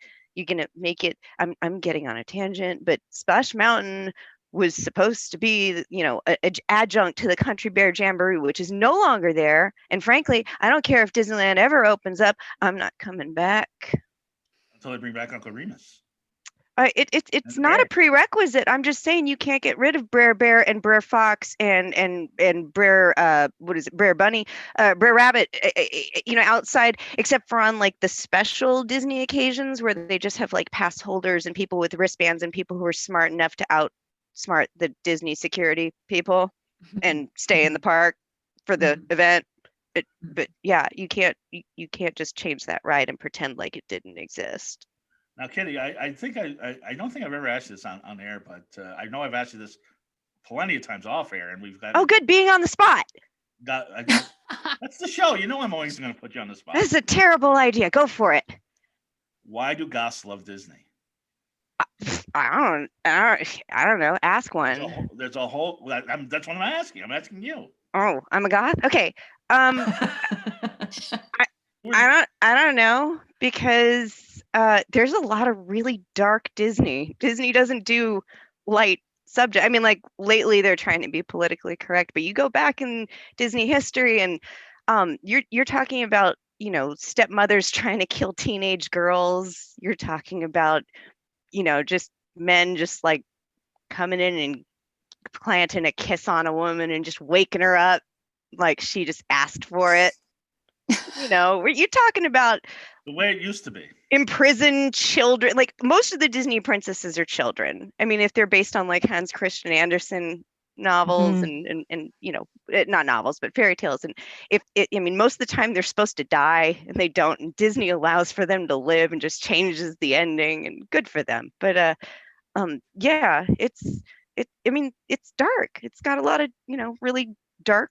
make it. I'm getting on a tangent, but Splash Mountain was supposed to be, an adjunct to the Country Bear Jamboree, which is no longer there. And frankly, I don't care if Disneyland ever opens up. I'm not coming back until they bring back Uncle Remus. It's not a prerequisite. I'm just saying you can't get rid of Brer Bear and Brer Fox and Brer Brer Bunny, Brer Rabbit, outside, except for on like the special Disney occasions where they just have like pass holders and people with wristbands and people who are smart enough to outsmart the Disney security people and stay in the park for the event. But yeah, you can't just change that ride and pretend like it didn't exist. Now, Kitty, I don't think I've ever asked you this on air, but I know I've asked you this plenty of times off air, and we've got. Oh, good, being on the spot. Got That's the show. You know I'm always going to put you on the spot. This is a terrible idea. Go for it. Why do goths love Disney? I don't know. Ask one. There's a whole. That's what I'm asking. I'm asking you. Oh, I'm a goth. Okay. I don't know, because there's a lot of really dark Disney. Disney doesn't do light subject. I mean, like lately they're trying to be politically correct, but you go back in Disney history and you're talking about, stepmothers trying to kill teenage girls. You're talking about, just men just like coming in and planting a kiss on a woman and just waking her up like she just asked for it. You're talking about the way it used to be. Imprisoned children. Like most of the Disney princesses are children. I mean, if they're based on like Hans Christian Andersen novels and not novels, but fairy tales. And most of the time they're supposed to die and they don't. And Disney allows for them to live and just changes the ending, and good for them. But yeah, it's dark. It's got a lot of, really dark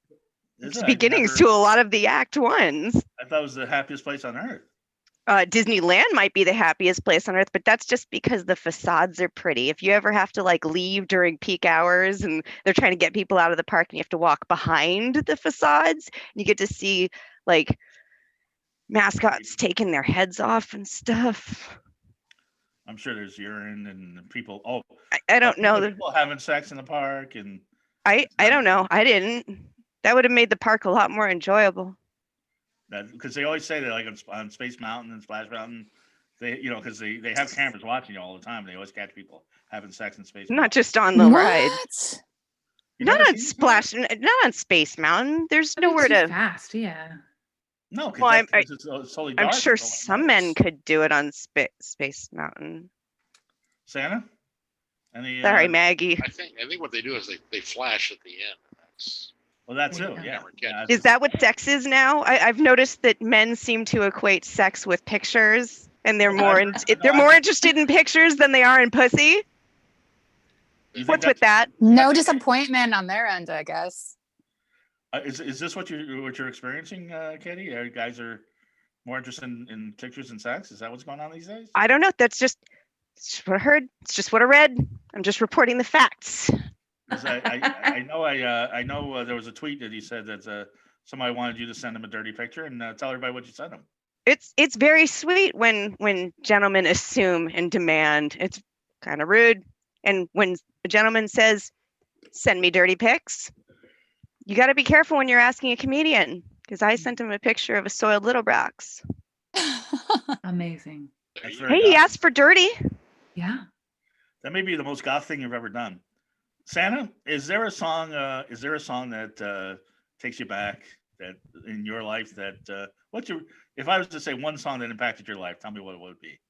beginnings to a lot of the act ones. I thought it was the happiest place on earth. Disneyland might be the happiest place on earth, but that's just because the facades are pretty. If you ever have to like leave during peak hours and they're trying to get people out of the park and you have to walk behind the facades, you get to see like mascots taking their heads off and stuff. I'm sure there's urine and people. Oh, I don't know. People having sex in the park, and I don't know. I didn't. That would have made the park a lot more enjoyable. Because they always say that, like on Space Mountain and Splash Mountain, because they have cameras watching you all the time. They always catch people having sex in Space Mountain. Not just on the ride. Not on Splash. Not on Space Mountain. There's nowhere to. Fast, yeah. No, because it's totally dark. I'm sure some men could do it on Space Mountain. Santa? Sorry, Maggie. I think what they do is they flash at the end. That too, yeah. Is that what sex is now? I've noticed that men seem to equate sex with pictures, and they're more interested in pictures than they are in pussy. What's with that? No disappointment on their end, I guess. Is this what you're experiencing, Katie? Guys are more interested in pictures and sex? Is that what's going on these days? I don't know. It's just what I heard. It's just what I read. I'm just reporting the facts. I know there was a tweet that he said that somebody wanted you to send him a dirty picture and tell everybody what you sent him. It's very sweet when gentlemen assume and demand. It's kind of rude. And when a gentleman says, "Send me dirty pics," you got to be careful when you're asking a comedian, because I sent him a picture of a soiled Little Brox. Amazing. Hey, he asked for dirty. Yeah. That may be the most goth thing you've ever done. Santa, is there a song that takes you back that in your life that if I was to say one song that impacted your life, tell me what it would be?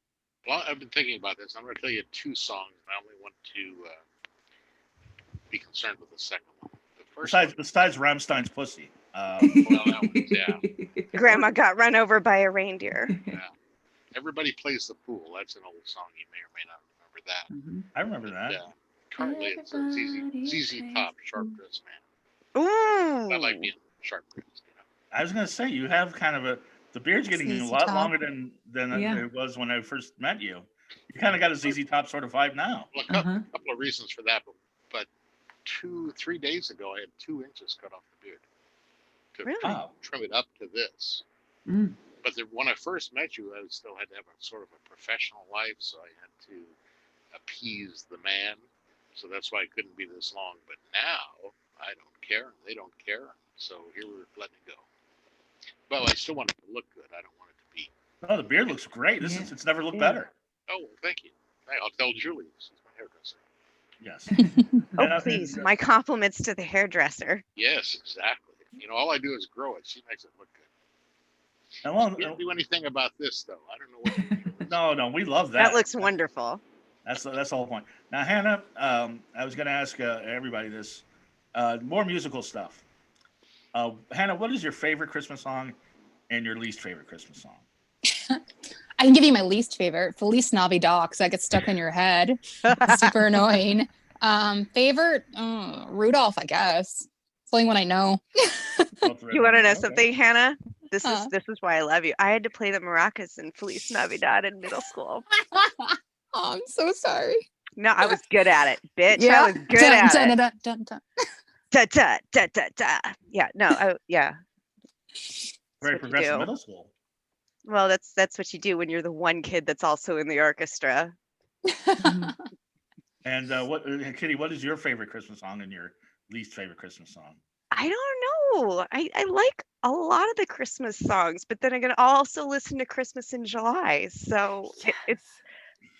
Well, I've been thinking about this. I'm going to tell you two songs. I only want to be concerned with the second one. The first besides Rammstein's Pussy. Grandma got run over by a reindeer. Yeah. Everybody Plays the Pool. That's an old song. You may or may not remember that. Mm-hmm. I remember that. Yeah. Currently, it's ZZ Top, Sharp Dressed Ooh. Man. I like being sharp dressed. I was going to say, you have kind of the beard's getting a lot longer than it was when I first met you. You kind of got a ZZ Top sort of vibe now. Well, a couple of reasons for that, but 2-3 days ago, I had 2 inches cut off the beard to trim it up to this. Mm. But when I first met you, I still had to have a sort of a professional life, so I had to appease the man. So that's why it couldn't be this long. But now I don't care. They don't care. So here we're letting it go. But I still want it to look good. I don't want it to be. Oh, the beard looks great. It's never looked better. Oh, thank you. I'll tell Julie. She's my hairdresser. Yes. Please. My compliments to the hairdresser. Yes, exactly. All I do is grow it. She makes it look good. You didn't do anything about this, though. I don't know what. No, we love that. That looks wonderful. That's the whole point. Now, Hannah, I was going to ask everybody this. More musical stuff. Hannah, what is your favorite Christmas song and your least favorite Christmas song? I can give you my least favorite, Feliz Navidad, because that gets stuck in your head. It's super annoying. Favorite, Rudolph, I guess. It's the only one I know. You want to know something, Hannah? This is why I love you. I had to play the maracas in Feliz Navidad in middle school. Oh, I'm so sorry. No, I was good at it, bitch. Yeah. I was good at it. Dun, dun. Da, da, da, da, da. Yeah, no, yeah. Very progressive middle school. Well, that's what you do when you're the one kid that's also in the orchestra. And Kitty, what is your favorite Christmas song and your least favorite Christmas song? I don't know. I like a lot of the Christmas songs, but then I'm gonna also listen to Christmas in July. So it's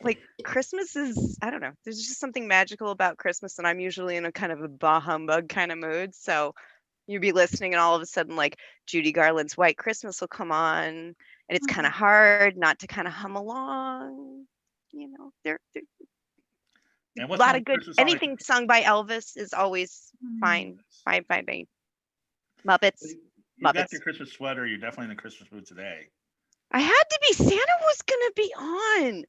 like Christmas is, I don't know. There's just something magical about Christmas, and I'm usually in a kind of a bah humbug kind of mood. So you'd be listening, and all of a sudden, like Judy Garland's "White Christmas" will come on, and it's kind of hard not to kind of hum along. You know, they're a lot of good. Anything sung by Elvis is always fine. Fine by me. Muppets. You got your Christmas sweater. You're definitely in the Christmas mood today. I had to be. Santa was gonna be on.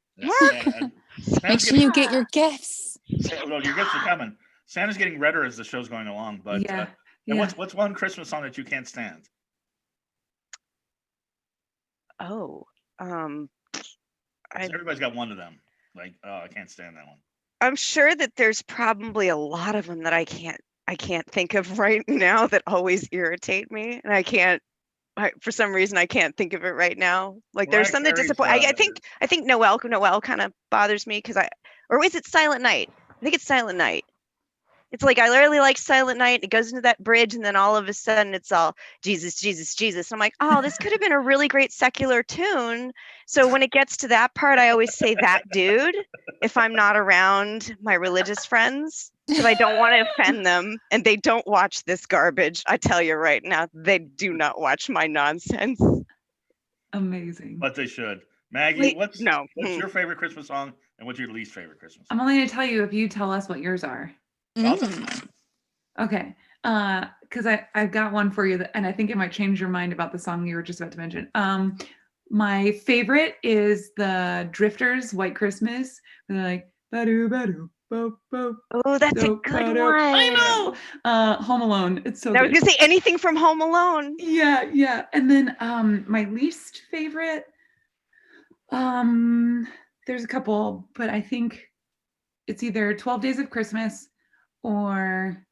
Make sure you get your gifts. Well, your gifts are coming. Santa's getting redder as the show's going along. But and what's one Christmas song that you can't stand? Oh, everybody's got one of them. Like, oh, I can't stand that one. I'm sure that there's probably a lot of them that I can't think of right now that always irritate me, and for some reason I can't think of it right now. Like there's some that disappoint. I think Noel kind of bothers me or is it Silent Night? I think it's Silent Night. It's like I really like Silent Night. It goes into that bridge, and then all of a sudden it's all Jesus, Jesus, Jesus. I'm like, oh, this could have been a really great secular tune. So when it gets to that part, I always say that dude if I'm not around my religious friends, because I don't want to offend them, and they don't watch this garbage. I tell you right now, they do not watch my nonsense. Amazing. But they should. Maggie, what's your favorite Christmas song, and what's your least favorite Christmas song? I'm only going to tell you if you tell us what yours are. Okay. Because I've got one for you, and I think it might change your mind about the song you were just about to mention. My favorite is the Drifters' "White Christmas." They're like, "Ba-doo, ba-doo, bo, bo." Oh, that's a good one. I know. Home Alone. It's so good. I was gonna say anything from Home Alone. Yeah. And then my least favorite, there's a couple, but I think it's either 12 Days of Christmas or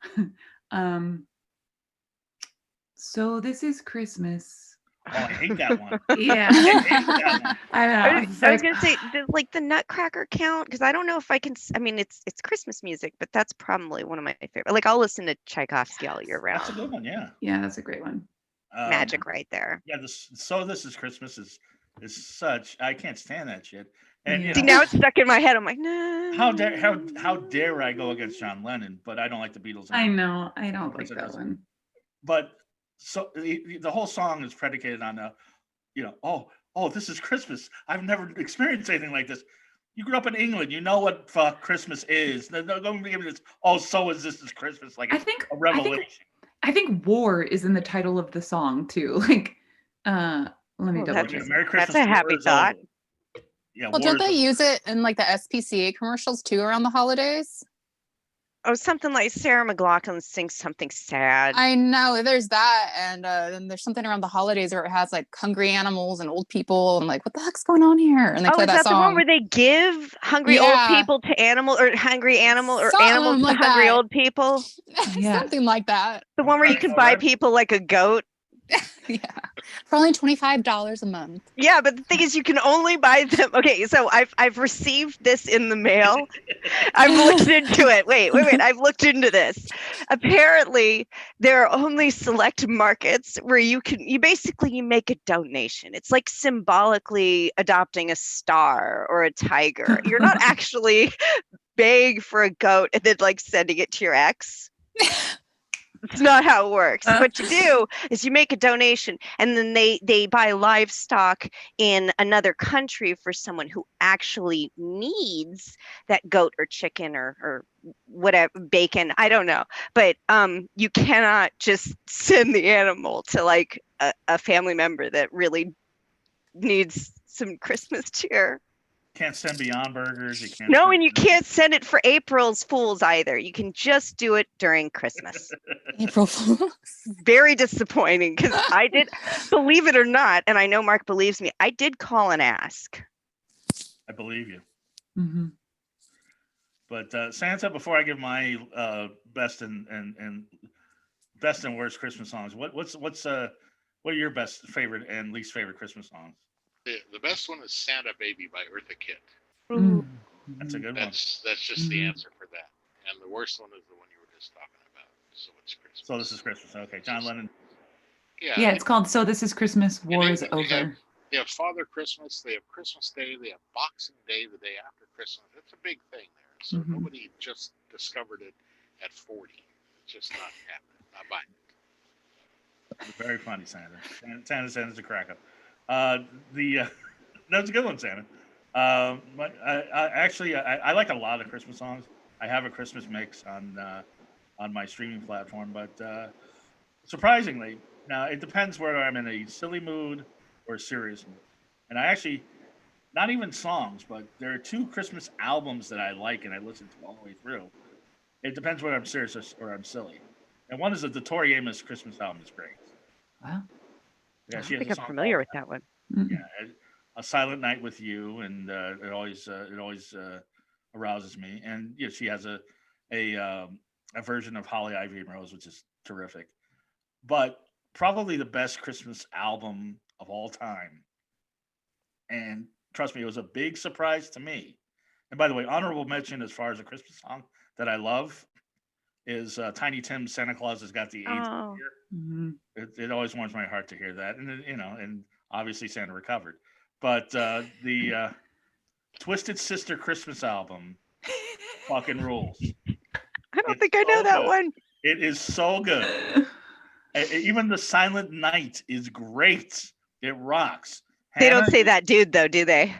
So This Is Christmas. Oh, I hate that one. Yeah. I know. I was gonna say, does like the Nutcracker count? Because I don't know if I can. I mean, it's Christmas music, but that's probably one of my favorite. Like I'll listen to Tchaikovsky all year round. That's a good one. Yeah. Yeah, that's a great one. Magic right there. Yeah. So This Is Christmas is such. I can't stand that shit. And see, now it's stuck in my head. I'm like, no. How dare I go against John Lennon? But I don't like the Beatles. I know. I don't like that one. But so the whole song is predicated on oh, this is Christmas. I've never experienced anything like this. You grew up in England. You know what Christmas is. Don't give me this. Oh, so is this Christmas? Like a revelation. I think war is in the title of the song too. Like, let me double check. Merry Christmas. That's a happy thought. Yeah. Well, don't they use it in like the SPCA commercials too around the holidays? Oh, something like Sarah McLachlan sings something sad. I know there's that, and then there's something around the holidays where it has like hungry animals and old people, and like, what the heck's going on here? And they play is that song. The one where they give hungry old people to animals, or hungry animal, or something animals like to hungry that. old people? Yeah. Something like that. The one where you can buy people like a goat. Yeah, for only $25 a month. Yeah, but the thing is, you can only buy them. Okay, so I've received this in the mail. I've looked into it. Wait. I've looked into this. Apparently, there are only select markets where you basically make a donation. It's like symbolically adopting a star or a tiger. You're not actually paying for a goat and then like sending it to your ex. It's not how it works. What you do is you make a donation, and then they buy livestock in another country for someone who actually needs that goat or chicken or whatever, bacon. I don't know. But you cannot just send the animal to like a family member that really needs some Christmas cheer. can't send Beyond Burgers. You can't. No, and you can't send it for April's Fools either. You can just do it during Christmas. April Fools. Very disappointing because I did, believe it or not, and I know Mark believes me, I did call and ask. I believe you. Mm-hmm. But Santa, before I give my best and worst Christmas songs, what are your best favorite and least favorite Christmas songs? The best one is Santa Baby by Eartha Kitt. Mm-hmm. That's a good That's just the answer for that. And the worst one is the one you were just talking about. So it's Christmas. So This Is Christmas. Okay, John Lennon. Yeah, it's called So This Is Christmas, War Is Over. They have Father Christmas, they have Christmas Day, they have Boxing Day, the day after Christmas. It's a big thing there. So nobody just discovered it at 40. It's just not happening. Not buying it. Very funny, Santa. Santa's a crack up. That's a good one, Santa. But I like a lot of Christmas songs. I have a Christmas mix on my streaming platform, but surprisingly, now it depends whether I'm in a silly mood or a serious mood. And I actually, not even songs, but there are 2 Christmas albums that I like and I listen to all the way through. It depends whether I'm serious or I'm silly. And one is the Tory Aimless Christmas album is great. Wow. Yeah, I think I'm familiar with that one. Yeah, A Silent Night with You, and it always arouses me. And yeah, she has a version of Holly, Ivy and Rose, which is terrific. But probably the best Christmas album of all time. And trust me, it was a big surprise to me. And by the way, honorable mention as far as a Christmas song that I love is Tiny Tim's Santa Claus Has Got the AIDS Here. Mm-hmm. It always warms my heart to hear that. And and obviously Santa recovered. But the Twisted Sister Christmas album fucking rules. I don't think I know that one. It is so good. Even the Silent Night is great. It rocks. They don't say that dude though, do they?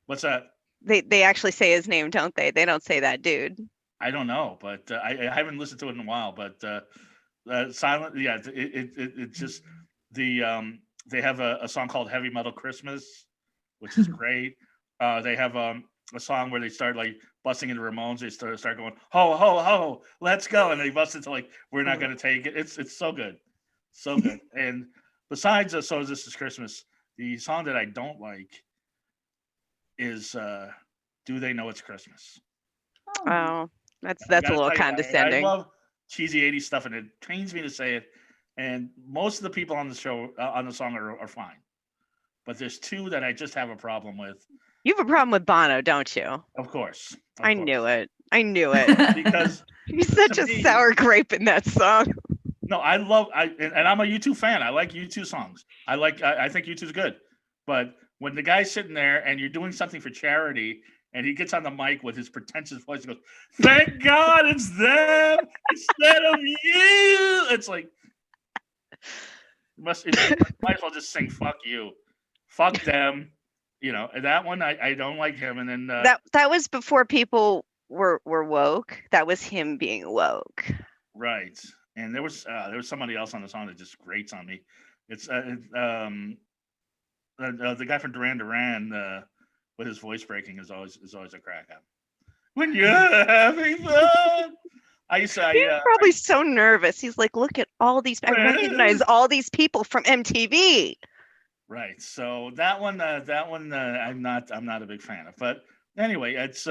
What's that? They actually say his name, don't they? They don't say that dude. I don't know, but I haven't listened to it in a while. But Silent, yeah, it's just they have a song called Heavy Metal Christmas, which is great. They have a song where they start like busting into Ramones. They start going ho ho ho, let's go, and they bust into like we're not gonna take it. It's so good, so good. And besides So This Is Christmas, the song that I don't like is Do They Know It's Christmas? Oh, that's a little condescending. I love cheesy 80s stuff, and it pains me to say it. And most of the people on the show, on the song are fine. But there's 2 that I just have a problem with. You have a problem with Bono, don't you? Of course. I knew it. Because he's such a sour grape in that song. No, and I'm a U2 fan. I like U2 songs. I think U2's good. But when the guy's sitting there and you're doing something for charity and he gets on the mic with his pretentious voice and goes, "Thank God it's them instead of you." It's like, might as well just sing "fuck you," "fuck them." That one I don't like him. And then that was before people were woke. That was him being woke. Right. And there was somebody else on the song that just grates on me. It's the guy from Duran Duran with his voice breaking is always a crack up. When you're having fun. He's probably so nervous. He's like, look at all these. I recognize all these people from MTV. Right. So that one I'm not a big fan of. But anyway, it's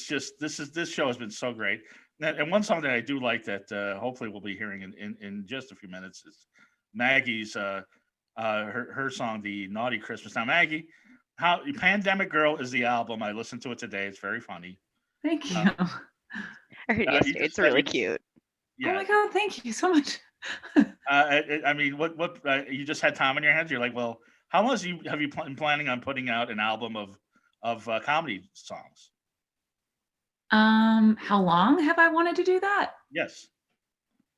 just this show has been so great. And one song that I do like that hopefully we'll be hearing in just a few minutes is Maggie's her song, The Naughty Christmas. Now, Maggie, Pandemic Girl is the album. I listened to it today. It's very funny. Thank you. I heard yesterday. It's really cute. Yeah. Oh my God, thank you so much. I mean, what you just had time on your hands? You're like, well, how long have you been planning on putting out an album of comedy songs? How long have I wanted to do that? Yes.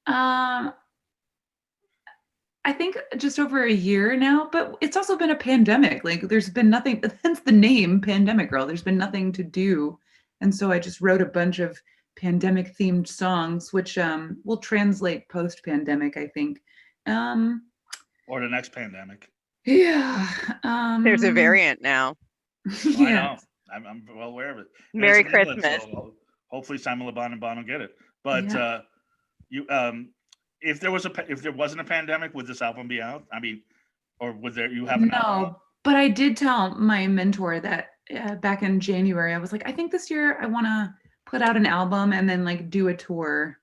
I think just over a year now, but it's also been a pandemic. Like there's been nothing, hence the name Pandemic Girl. There's been nothing to do. And so I just wrote a bunch of pandemic themed songs, which will translate post-pandemic, I think. Or the next pandemic. Yeah. There's a variant now. Well, I know. I'm well aware of it. And Merry it's in England, Christmas. so hopefully Simon LeBon and Bon will get it. But Yeah. you, if there wasn't a pandemic, would this album be out? I mean, or would there? You have an album out? No, but I did tell my mentor that back in January, I was like, I think this year I want to put out an album and then like do a tour.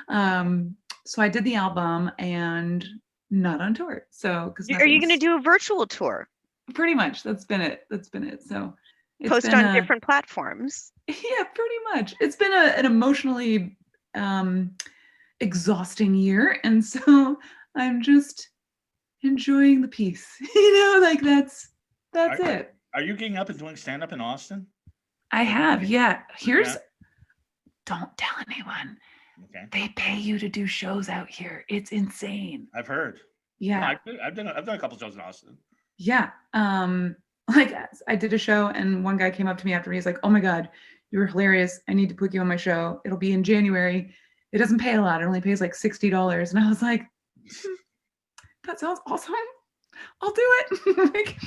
So I did the album and not on tour. So because Are you going to do a virtual tour? Pretty much. That's been it. So it's Post been on different platforms. Yeah, pretty much. It's been an emotionally exhausting year, and so I'm just enjoying the peace. Like that's it. Are you getting up and doing stand up in Austin? I have, yeah. Don't tell anyone. Okay. They pay you to do shows out here. It's insane. I've heard. Yeah. No, I've done a couple shows in Austin. Yeah. Like I did a show and one guy came up to me after. He's like, "Oh my God, you were hilarious. I need to put you on my show. It'll be in January. It doesn't pay a lot. It only pays like $60." And I was like, that sounds awesome. I'll do it. Like,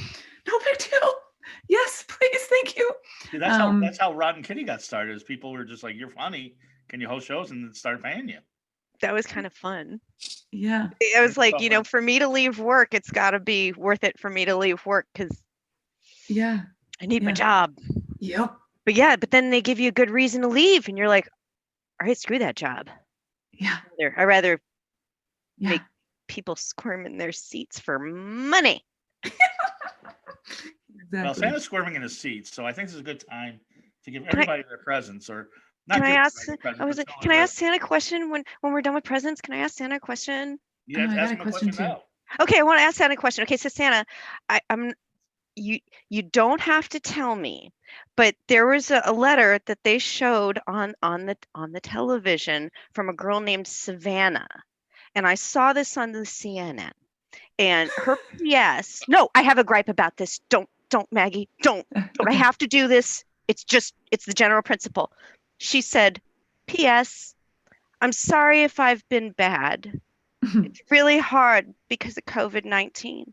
no big deal. Yes, please, thank you. See, that's how Rotten Kitty got started. Is people were just like, "You're funny. Can you host shows?" and then start paying you. That was kind of fun. Yeah. I was like, for me to leave work, it's got to be worth it for me to leave work because I need my job. Yep. But then they give you a good reason to leave, and you're like, all right, screw that job. Yeah. I'd rather make people squirm in their seats for money. Exactly. Well, Santa's squirming in his seats, so I think this is a good time to give everybody their presents, or not. Can I ask Santa a question when we're done with presents? Can I ask Santa a question? Yeah, ask him a question too. Now. Okay, I want to ask Santa a question. Okay, so Santa, you don't have to tell me, but there was a letter that they showed on the television from a girl named Savannah, and I saw this on the CNN. And her PS. No, I have a gripe about this. Don't Maggie. Don't. I have to do this. It's the general principle. She said, P.S. I'm sorry if I've been bad. It's really hard because of COVID-19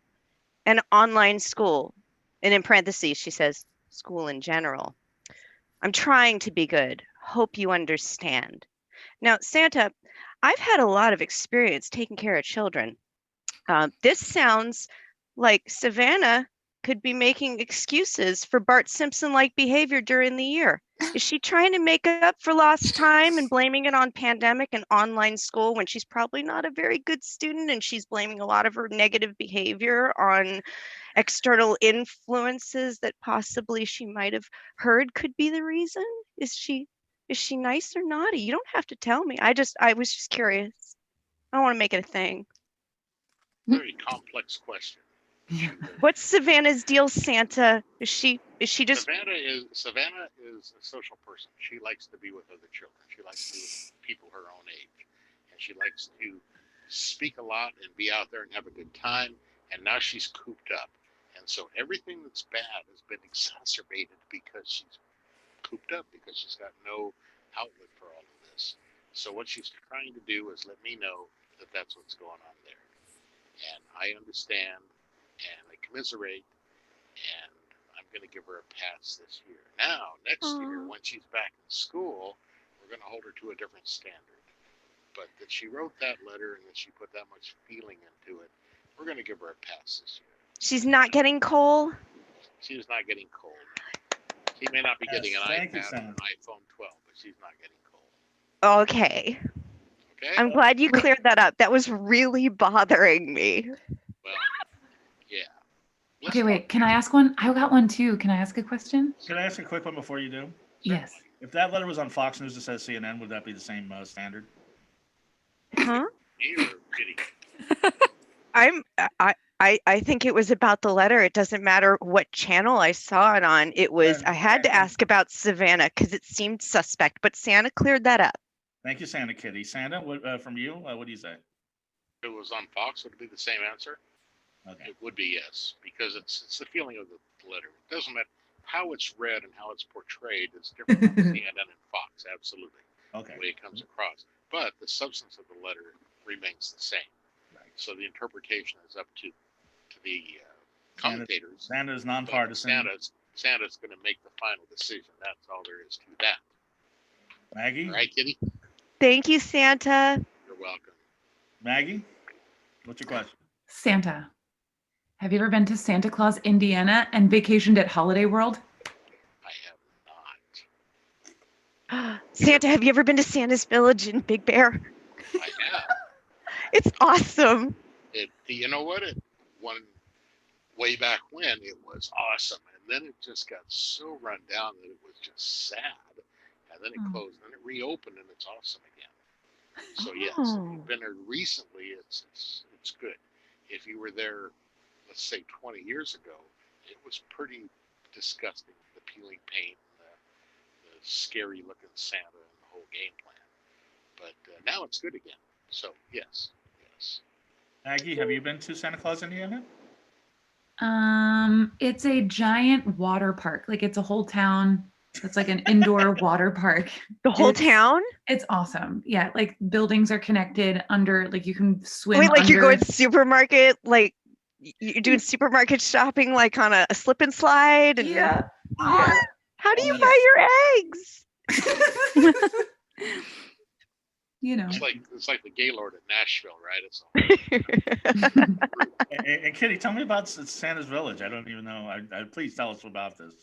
and online school. And in parentheses, she says, school in general. I'm trying to be good. Hope you understand. Now, Santa, I've had a lot of experience taking care of children. This sounds like Savannah could be making excuses for Bart Simpson-like behavior during the year. Is she trying to make up for lost time and blaming it on pandemic and online school when she's probably not a very good student, and she's blaming a lot of her negative behavior on external influences that possibly she might have heard could be the reason? Is she nice or naughty? You don't have to tell me. I was just curious. I don't want to make it a thing. Very complex question. What's Savannah's deal, Santa? Is she just Savannah is a social person. She likes to be with other children. She likes to be with people her own age. And she likes to speak a lot and be out there and have a good time. And now she's cooped up. And so everything that's bad has been exacerbated because she's cooped up, because she's got no outlet for all of this. So what she's trying to do is let me know that that's what's going on there. And I understand, and I commiserate, and I'm going to give her a pass this year. Now, next year, when she's back in school, we're going to hold her to a different standard. But that she wrote that letter and that she put that much feeling into it, we're going to give her a pass this year. She's not getting coal? She's not getting coal. She may not be getting an iPad or an iPhone 12, but she's not getting coal. Okay. Okay? I'm glad you cleared that up. That was really bothering me. Well, yeah. Okay, wait. Can I ask one? I got one too. Can I ask a question? Can I ask a quick one before you do? Yes. If that letter was on Fox News that says CNN, would that be the same standard? Huh? You're kidding. I think it was about the letter. It doesn't matter what channel I saw it on. It was, I had to ask about Savannah because it seemed suspect, but Santa cleared that up. Thank you, Santa Kitty. Santa, from you, what do you say? If it was on Fox, would it be the same answer? Okay. It would be yes, because it's the feeling of the letter. It doesn't matter how it's read and how it's portrayed. It's different from CNN and Fox, absolutely. Okay. The way it comes across. But the substance of the letter remains the same. Right. So the interpretation is up to the commentators. Santa's but nonpartisan. Santa's going to make the final decision. That's all there is to that. Maggie? All right, Kitty? Thank you, Santa. You're welcome. Maggie? What's your question? Santa. Have you ever been to Santa Claus, Indiana, and vacationed at Holiday World? I have not. Santa, have you ever been to Santa's Village in Big Bear? I have. It's awesome. You know what? Way back when, it was awesome. And then it just got so run down that it was just sad. And then it closed, and it reopened, and it's awesome again. So yes, if you've been there recently, it's good. If you were there, let's say 20 years ago, it was pretty disgusting. The peeling paint, and the scary looking Santa, and the whole game plan. But now it's good again. So yes. Maggie, have you been to Santa Claus, Indiana? It's a giant water park. Like it's a whole town. It's like an indoor water park. The whole town? It's awesome. Yeah, like buildings are connected under, like you can swim. Wait, like under. you're going to the supermarket, like you're doing supermarket shopping, like on a slip and slide? And Yeah. How do you buy your eggs? You know. It's like the Gaylord at Nashville, right? And Kitty, tell me about Santa's Village. I don't even know. Please tell us about this.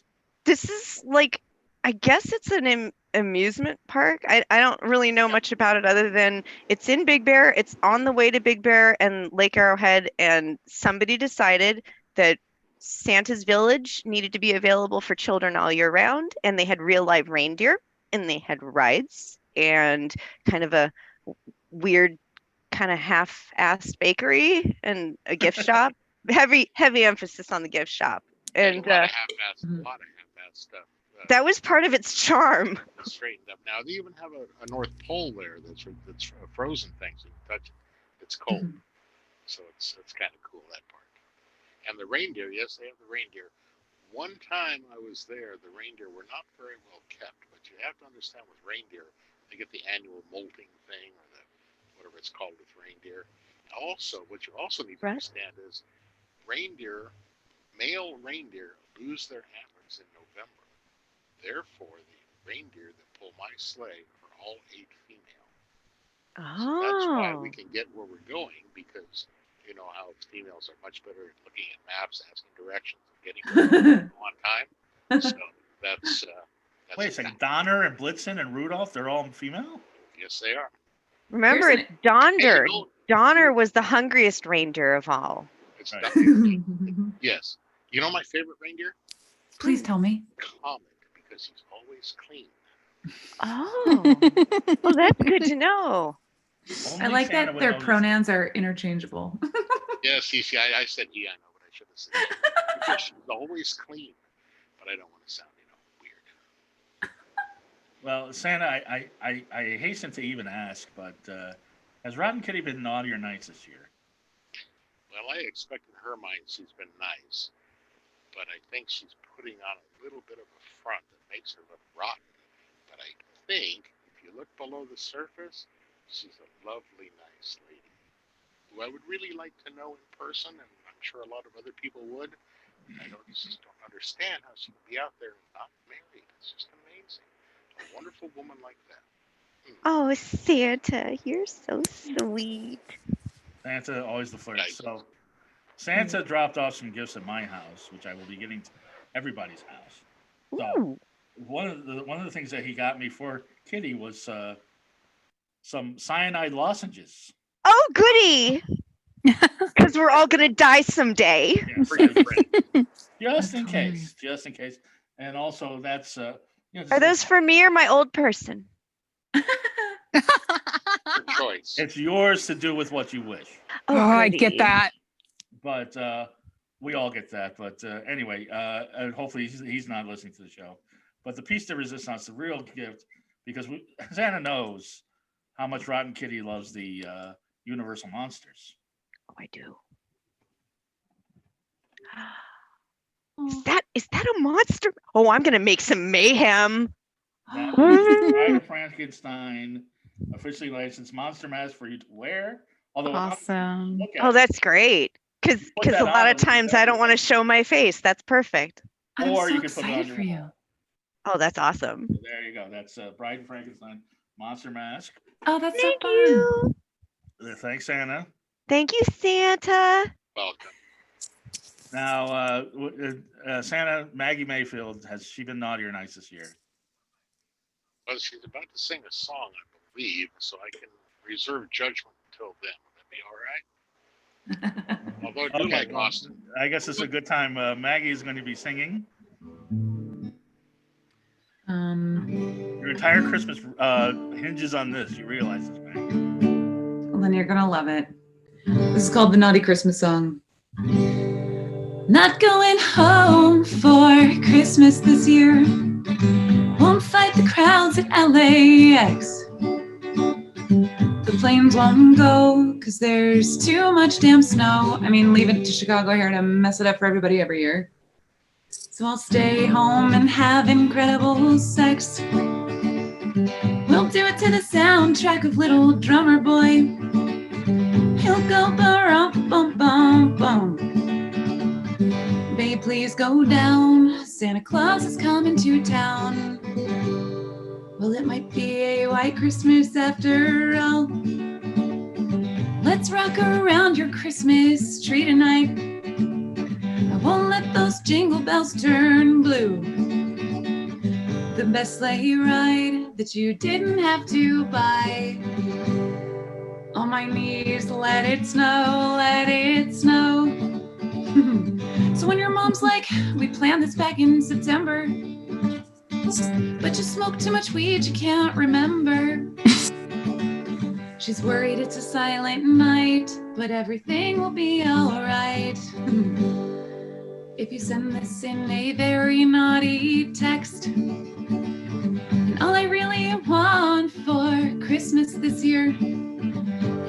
This is like, I guess it's an amusement park. I don't really know much about it other than it's in Big Bear. It's on the way to Big Bear and Lake Arrowhead, and somebody decided that Santa's Village needed to be available for children all year round, and they had real live reindeer, and they had rides, and kind of a weird kind of half-assed bakery and a gift shop. Heavy emphasis on the gift shop. And a lot of half-assed stuff. That was part of its charm. Straightened up. Now they even have a North Pole there that's a frozen thing, so you can touch it. It's cold, so it's kind of cool, that part. And the reindeer, yes, they have the reindeer. One time I was there, the reindeer were not very well kept, but you have to understand with reindeer, they get the annual molting thing, or whatever it's called with reindeer. Also, what you also need to understand is male reindeer lose their antlers in November. Therefore, the reindeer that pull my sleigh are all 8 female. So that's why we can get where we're going, because you know how females are much better at looking at maps, asking directions, and getting on time. So that's wait a second. Donner and Blitzen and Rudolph, they're all female? Yes, they are. Remember, it's Donder. Donner was the hungriest reindeer of all. It's yes. You know my favorite reindeer? Please tell me. Comet, because he's always clean. Oh, well, that's good to know. I like that their pronouns are interchangeable. Yes, I said he, I know, but I should have said he. Because she's always clean, but I don't want to sound, weird. Well, Santa, I hasten to even ask, but has Rotten Kitty been naughty or nice this year? Well, I expect in her mind she's been nice, but I think she's putting on a little bit of a front that makes her look rotten. But I think if you look below the surface, she's a lovely, nice lady who I would really like to know in person, and I'm sure a lot of other people would. I just don't understand how she can be out there and not married. It's just amazing. A wonderful woman like that. Oh, Santa, you're so sweet. Santa, always the flirt. So, Santa dropped off some gifts at my house, which I will be getting to everybody's house. So, one of the things that he got me for Kitty was some cyanide lozenges. Oh, goody! Because we're all gonna die someday. Just in case. And also, that's are those for me or my old person? Your choice. It's yours to do with what you wish. Oh, I get that. But we all get that. But anyway, and hopefully he's not listening to the show. But the piece de resistance, the real gift, because Santa knows how much Rotten Kitty loves the Universal monsters. Oh, I do. Is that a monster? Oh, I'm gonna make some mayhem. That is Bride of Frankenstein, officially licensed monster mask for you to wear. Although awesome. Oh, that's great. Because Put that a lot on of times I don't want to show my face. That's perfect. I'm Or so you can put it on excited your for you. wall. Oh, that's awesome. There you go. That's Bride and Frankenstein Monster Mask. Oh, that's Thank so fun. you. Thanks, Santa. Thank you, Santa. Welcome. Now, Santa, Maggie Mayfield, has she been naughty or nice this year? Well, she's about to sing a song, I believe, so I can reserve judgment until then. Would that be all right? Although I do like well, Austin. I guess it's a good time. Maggie is going to be singing. Your entire Christmas hinges on this. You realize this, Maggie? Well, then you're gonna love it. This is called the Naughty Christmas Song. Not going home for Christmas this year. Won't fight the crowds at LAX. The planes won't go because there's too much damn snow. I mean, leave it to Chicago here to mess it up for everybody every year. So I'll stay home and have incredible sex. We'll do it to the soundtrack of Little Drummer Boy. He'll go ba-rum, bum, bum, bum. Babe, please go down. Santa Claus is coming to town. Well, it might be a white Christmas after all. Let's rock around your Christmas tree tonight. I won't let those jingle bells turn blue. The best sleigh ride that you didn't have to buy. On my knees, let it snow, let it snow. So when your mom's like, we planned this back in September, but you smoked too much weed, you can't remember. She's worried it's a silent night, but everything will be alright. If you send this in a very naughty text, and all I really want for Christmas this year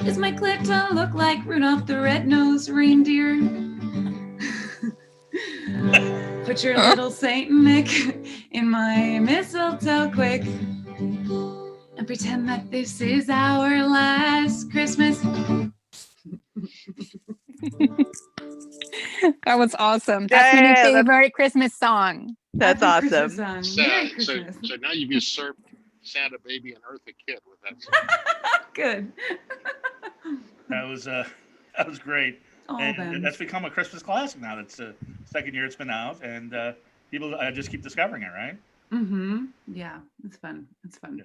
is my clit to look like Rudolph the Red-Nosed Reindeer. Put your little Saint Nick in my mistletoe quick and pretend that this is our last Christmas. That was awesome. That's my new favorite Christmas song. That's Happy awesome. Christmas song. So, Merry so, Christmas. so now you've usurped Santa Baby and Eartha Kitt with that song. Good. That was great. All And them. that's become a Christmas classic now. That's the second year it's been out, and people just keep discovering it, right? Mm-hmm. Yeah, it's fun. It's fun.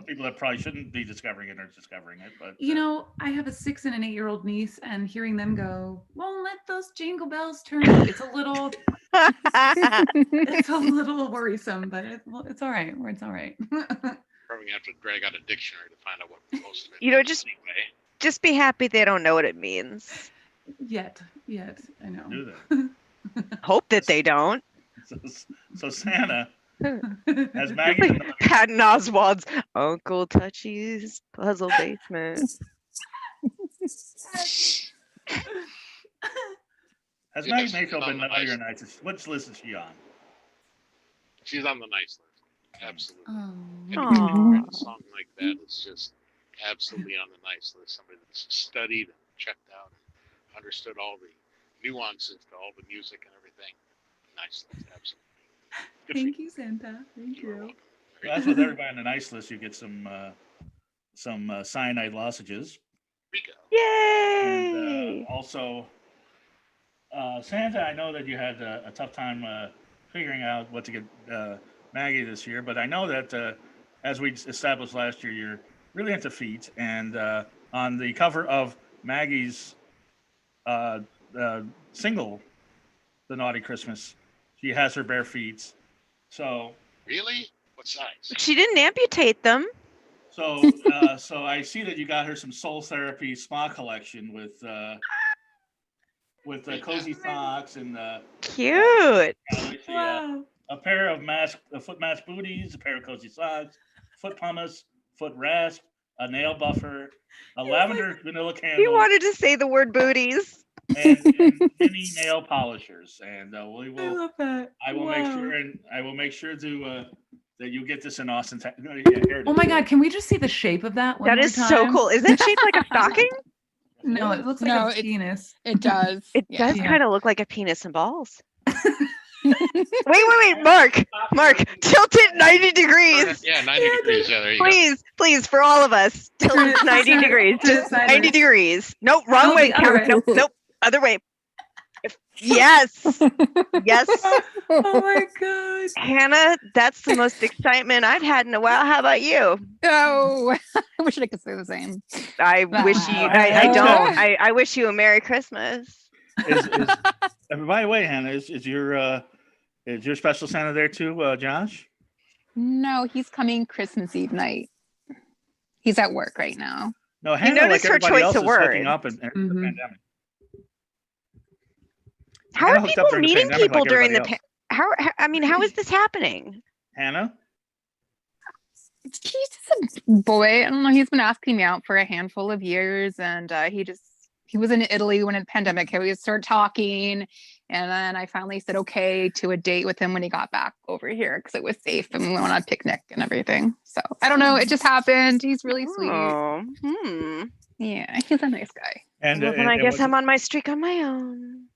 People that probably shouldn't be discovering it are discovering it, but You know, I have a 6 and an 8-year-old niece, and hearing them go, "Won't let those jingle bells turn," it's a little worrisome, but it's all right. It's all right. Probably gonna have to drag out a dictionary to find out what most of it You know, means anyway. Just be happy they don't know what it means. Yet, I know. do that. Hope that they don't. So Santa, has Maggie been naughty? Patton Oswald's Uncle Touchy's Puzzle Basement. Has Yes, Maggie she's Mayfield on been the naughty or nice- nice? Which list is she on? She's on the nice list. Absolutely. Oh. Anybody who Aw. writes a song like that is just absolutely on the nice list. Somebody that's studied and checked out and understood all the nuances to all the music and everything. Nice list, absolutely. Good Thank for you, Santa. Thank You're you. welcome. Well, that's with everybody on the nice list. You get some cyanide lozenges. Here we go. And Yay! also, Santa, I know that you had a tough time figuring out what to get Maggie this year, but I know that as we established last year, you're really into feet. And on the cover of Maggie's single, The Naughty Christmas, she has her bare feet. So, Really? What size? She didn't amputate them. so I see that you got her some Soul Therapy spa collection with cozy socks and Cute. Wow. a pair of foot mask booties, a pair of cozy socks, foot pumice, foot rasp, a nail buffer, a lavender vanilla He candle, wanted to say the word booties. and mini nail polishers. And we I will. love that. I will Wow. make sure to that you get this in Austin. Here it Oh is. my God, can we just see the shape of that one That more is time? so cool. Is it shaped like a stocking? No, it looks like No, a penis. It does. It Yeah. does kind of look like a penis and balls. Wait, Mark, tilt it 90 degrees. Yeah, 90 degrees. Yeah, there you go. Please, for all of us, tilt Turn it it- 90 turn it- degrees. turn it Just 90 sideways. degrees. Nope, wrong No, way. the other Karen. way. Nope, other way. Yes. Yes. Oh my gosh. Hannah, that's the most excitement I've had in a while. How about you? Oh, I wish I could say the same. I wish you, I don't. I wish you a Merry Christmas. And by the way, Hannah, is your special Santa there too, Josh? No, he's coming Christmas Eve night. He's at work right now. No, Hannah, noticed like her everybody choice else, of is hooking word. up in the Mhm. pandemic. How Hannah are hooked up people during the meeting pandemic people like during the everybody how is this happening? Hannah? He's just a boy. I don't know. He's been asking me out for a handful of years, and he was in Italy when the pandemic hit. We started talking, and then I finally said okay to a date with him when he got back over here because it was safe and we went on a picnic and everything. So I don't know. It just happened. He's really sweet. Oh, Yeah, he's a nice guy. And well, then I guess I'm on my streak on my own.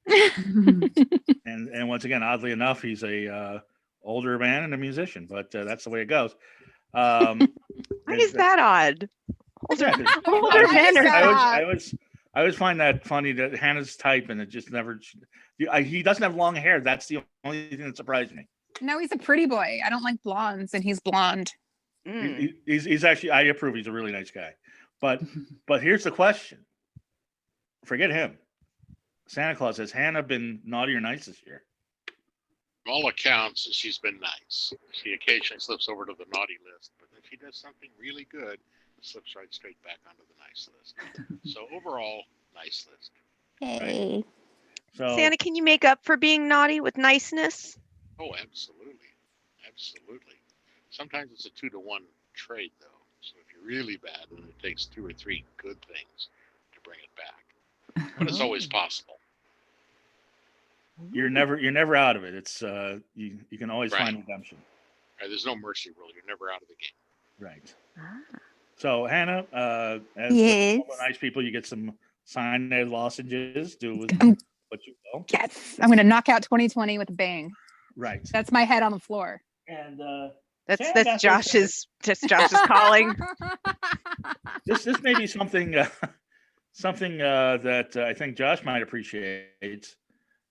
and once again, oddly enough, he's a older man and a musician, but that's the way it goes. Why is that odd? Older men are I always find that funny that Hannah's type and it just never. He doesn't have long hair. That's the only thing that surprised me. No, he's a pretty boy. I don't like blondes, and he's blonde. He's actually. I approve. He's a really nice guy. But here's the question. Forget him. Santa Claus, has Hannah been naughty or nice this year? From all accounts, she's been nice. She occasionally slips over to the naughty list, but if she does something really good, it slips right straight back onto the nice list. So overall, nice list. Hey. So Santa, can you make up for being naughty with niceness? Oh, absolutely. Absolutely. Sometimes it's a 2-to-1 trade, though. So if you're really bad, then it takes 2 or 3 good things to bring it back. But it's always possible. you're never out of it. It's you can always Right. find redemption. Right, there's no mercy rule. You're never out of the game. Right. So Hannah, as Yes. all the nice people, you get some cyanide lozenges. Do with what you will. Yes, I'm gonna knock out 2020 with a bang. Right. That's my head on the floor. And That's Santa, Josh's calling. this may be something that I think Josh might appreciate,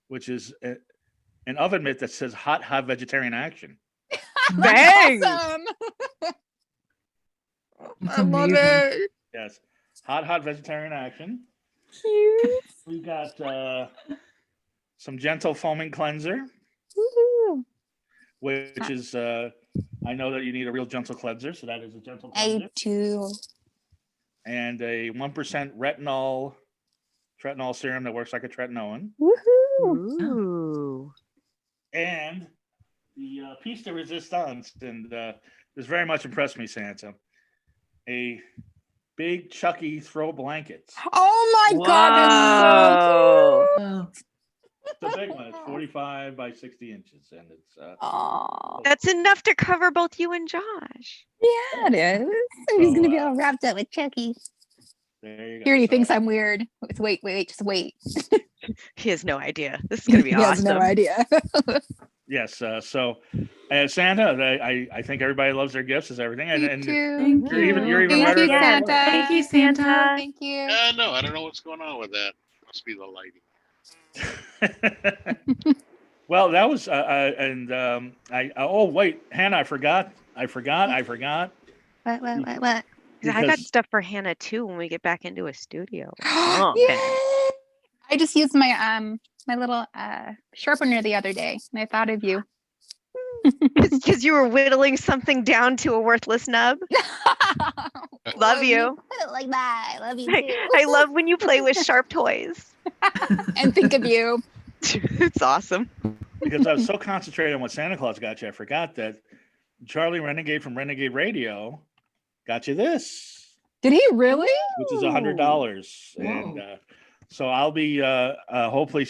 which is an oven mitt that says hot vegetarian action. Bang! Awesome. That's I love amazing. it. Yes. Hot vegetarian action. Cute. We got some gentle foaming cleanser, Woohoo. which is I know that you need a real gentle cleanser, so that is a gentle cleanser. I do. And a 1% tretinool serum that works like a tretinoin. Woohoo. Ooh. And the piece de resistance, and this very much impressed me, Santa. A big Chucky throw blanket. Oh my god, Whoa. that's so Oh, It's a big one. It's 45 by 60 inches, and it's cute. Aw. That's enough to cover both you and Josh. Yeah, it is. He's gonna be all wrapped up with Chucky. there you go. He already So, thinks I'm weird. Wait, just wait. He has no idea. This is gonna be He has awesome. no idea. yes. So, Santa, I think everybody loves their gifts, is everything, and thank you're you. even Thank better you, than Santa. Thank you, Santa. Thank you. No, I don't know what's going on with that. Must be the lighting. Well, that was oh wait, Hannah, I forgot. What? I got Because- stuff for Hannah too when we get back into a studio. Yay! I just used my my little sharpener the other day, and I thought of you. Because you were whittling something down to a worthless nub. Love you. Put it like that. I love you too. I love when you play with sharp toys. And think of you. It's awesome. because I was so concentrated on what Santa Claus got you, I forgot that Charlie Renegade from Renegade Radio got you this, Did he really? which is $100, Whoa. and so I'll be hopefully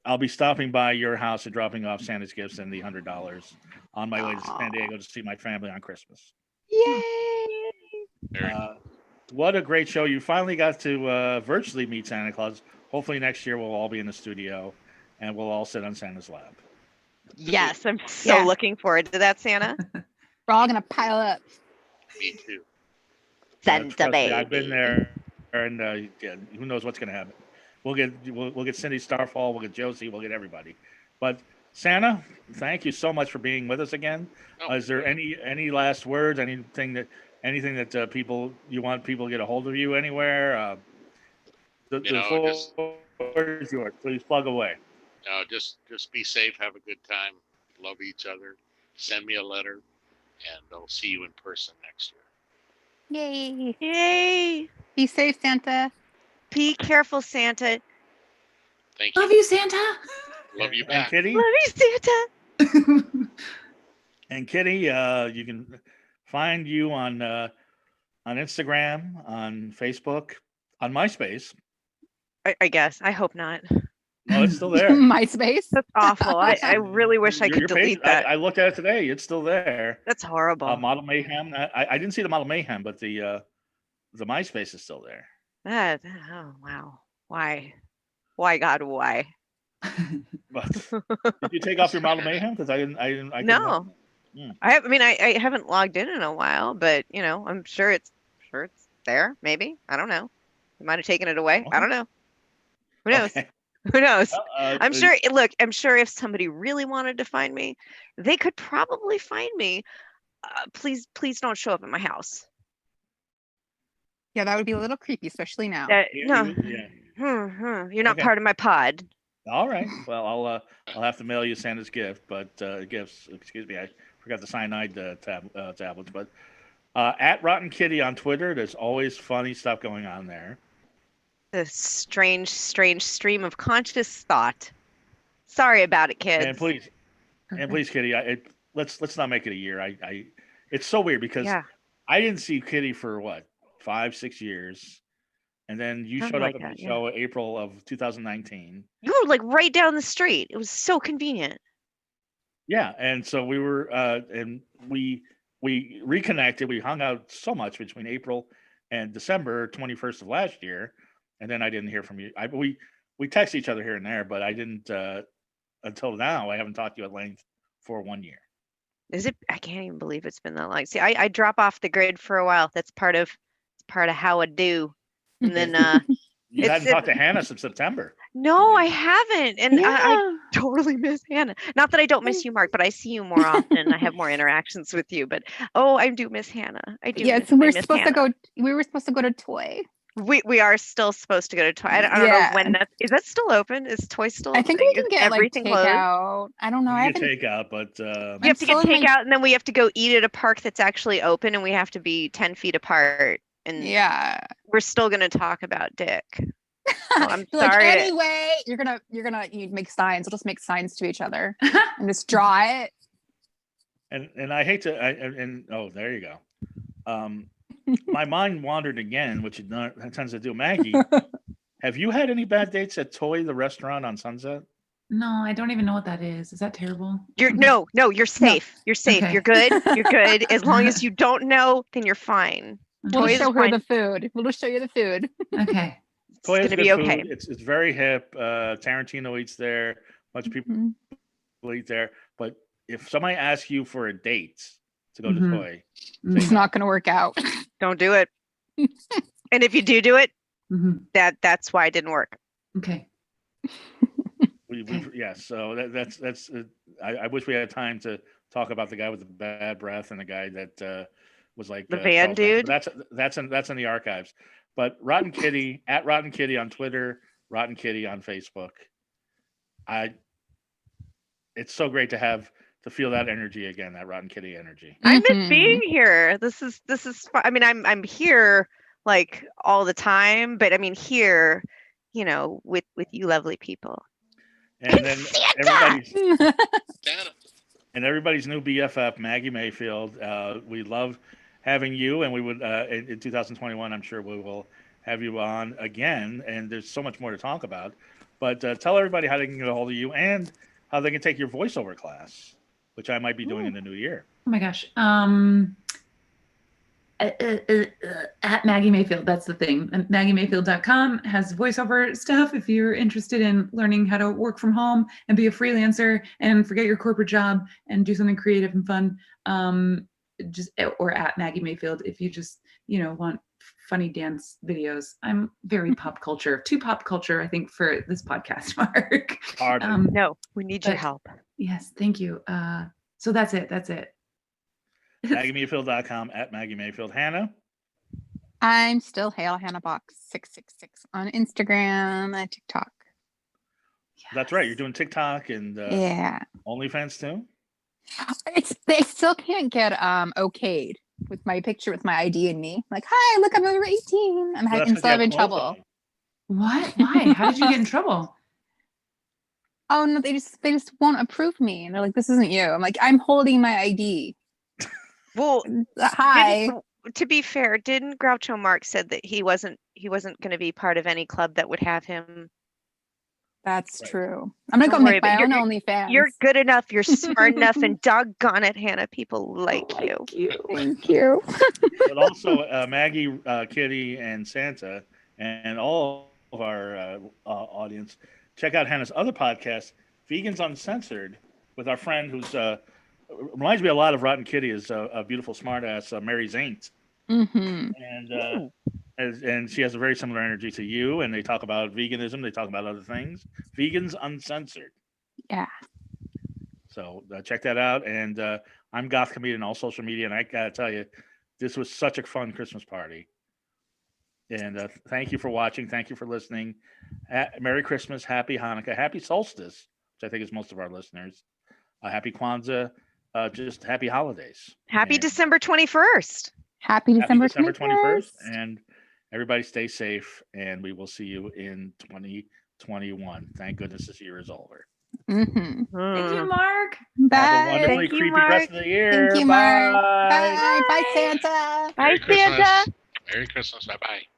I'll be stopping by your house and dropping off Santa's gifts and the $100 on my way to San Diego to see my family on Christmas. Yay! Very Uh, what a great show! You finally got to virtually meet Santa Claus. Hopefully next year we'll all be in the studio, and we'll all sit on Santa's lap. Yes, I'm so looking forward to that, Santa. We're all gonna pile up. Me too. Santa baby. I've been there, and who knows what's going to happen? We'll get Cindy Starfall, we'll get Josie, we'll get everybody. But Santa, thank you so much for being with us again. Is there any last words? Anything that people you want people to get a hold of you anywhere? The floor is yours. Please plug away. Just be safe, have a good time, love each other. Send me a letter, and I'll see you in person next year. Yay! Yay! Be safe, Santa. Be careful, Santa. Thank you. Love you, Santa. Love you back. And Kitty. Love you, Santa. And Kitty, you can find you on Instagram, on Facebook, on MySpace. I guess. I hope not. Oh, it's still there. MySpace. That's awful. I really wish I could delete that. I looked at it today. It's still there. That's horrible. Model Mayhem. I didn't see the Model Mayhem, but the MySpace is still there. Oh wow. Why? Why, God? Why? But did you take off your Model Mayhem? Because I didn't. No. I haven't logged in a while, but I'm sure it's there. Maybe. I don't know. I might have taken it away. I don't know. Who knows? Okay. Who knows? I'm sure. Look, I'm sure if somebody really wanted to find me, they could probably find me. Please don't show up at my house. Yeah, that would be a little creepy, especially now. No. You're not part of my pod. All right. Well, I'll have to mail you Santa's gift, but gifts. Excuse me, I forgot the cyanide tablets. But at Rotten Kitty on Twitter, there's always funny stuff going on there. The strange stream of conscious thought. Sorry about it, kids. And please, Kitty, let's not make it a year. It's so weird because I didn't see Kitty for what 5-6 years, and then you showed up at the show April of 2019. You were like right down the street. It was so convenient. Yeah, and so we were, and we reconnected. We hung out so much between April and December 21st of last year. And then I didn't hear from you. We text each other here and there, but I didn't until now. I haven't talked to you at length for 1 year. Is it? I can't even believe it's been that long. See, I drop off the grid for a while. That's part of how I do. And then you hadn't talked to Hannah since September. No, I haven't, and I totally miss Hannah. Not that I don't miss you, Mark, but I see you more often. I have more interactions with you. But I do miss Hannah. I do. Yeah, so we were supposed to go to Toy. We are still supposed to go to Toy. I don't know when is that still open? Is Toy still open? I think we can get everything takeout. I don't know. You can get takeout, but we have to get takeout, and then we have to go eat at a park that's actually open, and we have to be 10 feet apart. And we're still gonna talk about Dick. Well, I'm sorry. Anyway, you're gonna make signs. We'll just make signs to each other and just draw it. And I hate to. There you go. My mind wandered again, which it tends to do. Maggie, have you had any bad dates at Toy, the restaurant on Sunset? No, I don't even know what that is. Is that terrible? You're safe. No. You're safe. Okay. You're good. You're good. As long as you don't know, then you're fine. We'll show her the food. We'll just show you the food. Okay. Toy is going to be okay. It's very hip. Tarantino eats there. A bunch of people eat there. But if somebody asks you for a date to go to Toy, it's not going to work out. Don't do it. And if you do it, that's why it didn't work. Okay. So that's. I wish we had time to talk about the guy with the bad breath and the guy that was like the van dude. That's in the archives. But Rotten Kitty at Rotten Kitty on Twitter, Rotten Kitty on Facebook. It's so great to feel that energy again, that Rotten Kitty energy. I miss being here. This is fun. I mean, I'm here like all the time, but I mean here, with you lovely people. And then everybody's new BFF, Maggi Mayfield. We love having you, and we would in 2021. I'm sure we will have you on again. And there's so much more to talk about. But tell everybody how they can get a hold of you and how they can take your voiceover class, which I might be doing in the new year. Oh my gosh. at Maggie Mayfield. That's the thing. And MaggieMayfield.com has voiceover stuff if you're interested in learning how to work from home and be a freelancer and forget your corporate job and do something creative and fun. Or at Maggie Mayfield if you just, want funny dance videos. I'm very pop culture, too pop culture, I think, for this podcast, Mark. No, we need your help. Yes, thank you. So that's it. MaggieMayfield.com at Maggie Mayfield. Hannah? I'm still Hail Hannah Box 666 on Instagram and TikTok. Yes. That's right. You're doing TikTok and OnlyFans too? They still can't get okayed with my picture with my ID and me. Like, hi, look, I'm over 18. I'm still having trouble. What? Why? How did you get in trouble? Oh no, they just won't approve me. And they're like, this isn't you. I'm like, I'm holding my ID. Well, hi. To be fair, didn't Groucho Marx said that he wasn't going to be part of any club that would have him? That's true. I'm gonna go make my own OnlyFans. You're good enough. You're smart enough, and doggone it, Hannah, people like you. Thank you. But also Maggie, Kitty, and Santa, and all of our audience, check out Hannah's other podcast, Vegans Uncensored, with our friend who's reminds me a lot of Rotten Kitty, is a beautiful smartass, Mary Zaint. Mm-hmm. And she has a very similar energy to you, and they talk about veganism, they talk about other things. Vegans Uncensored. Yeah. So check that out. And I'm Goth Comedian on all social media, and I gotta tell you, this was such a fun Christmas party. And thank you for watching. Thank you for listening. Merry Christmas, Happy Hanukkah, Happy Solstice, which I think is most of our listeners. Happy Kwanzaa, just happy holidays. Happy December 21st. Happy December 21st. And everybody stay safe, and we will see you in 2021. Thank goodness this year is over. Mm-hmm. Thank you, Mark. Bye. Have a wonderfully creepy rest of the year. Thank you, Mark. Bye. Bye, Santa. Bye, Santa. Merry Christmas. Bye-bye.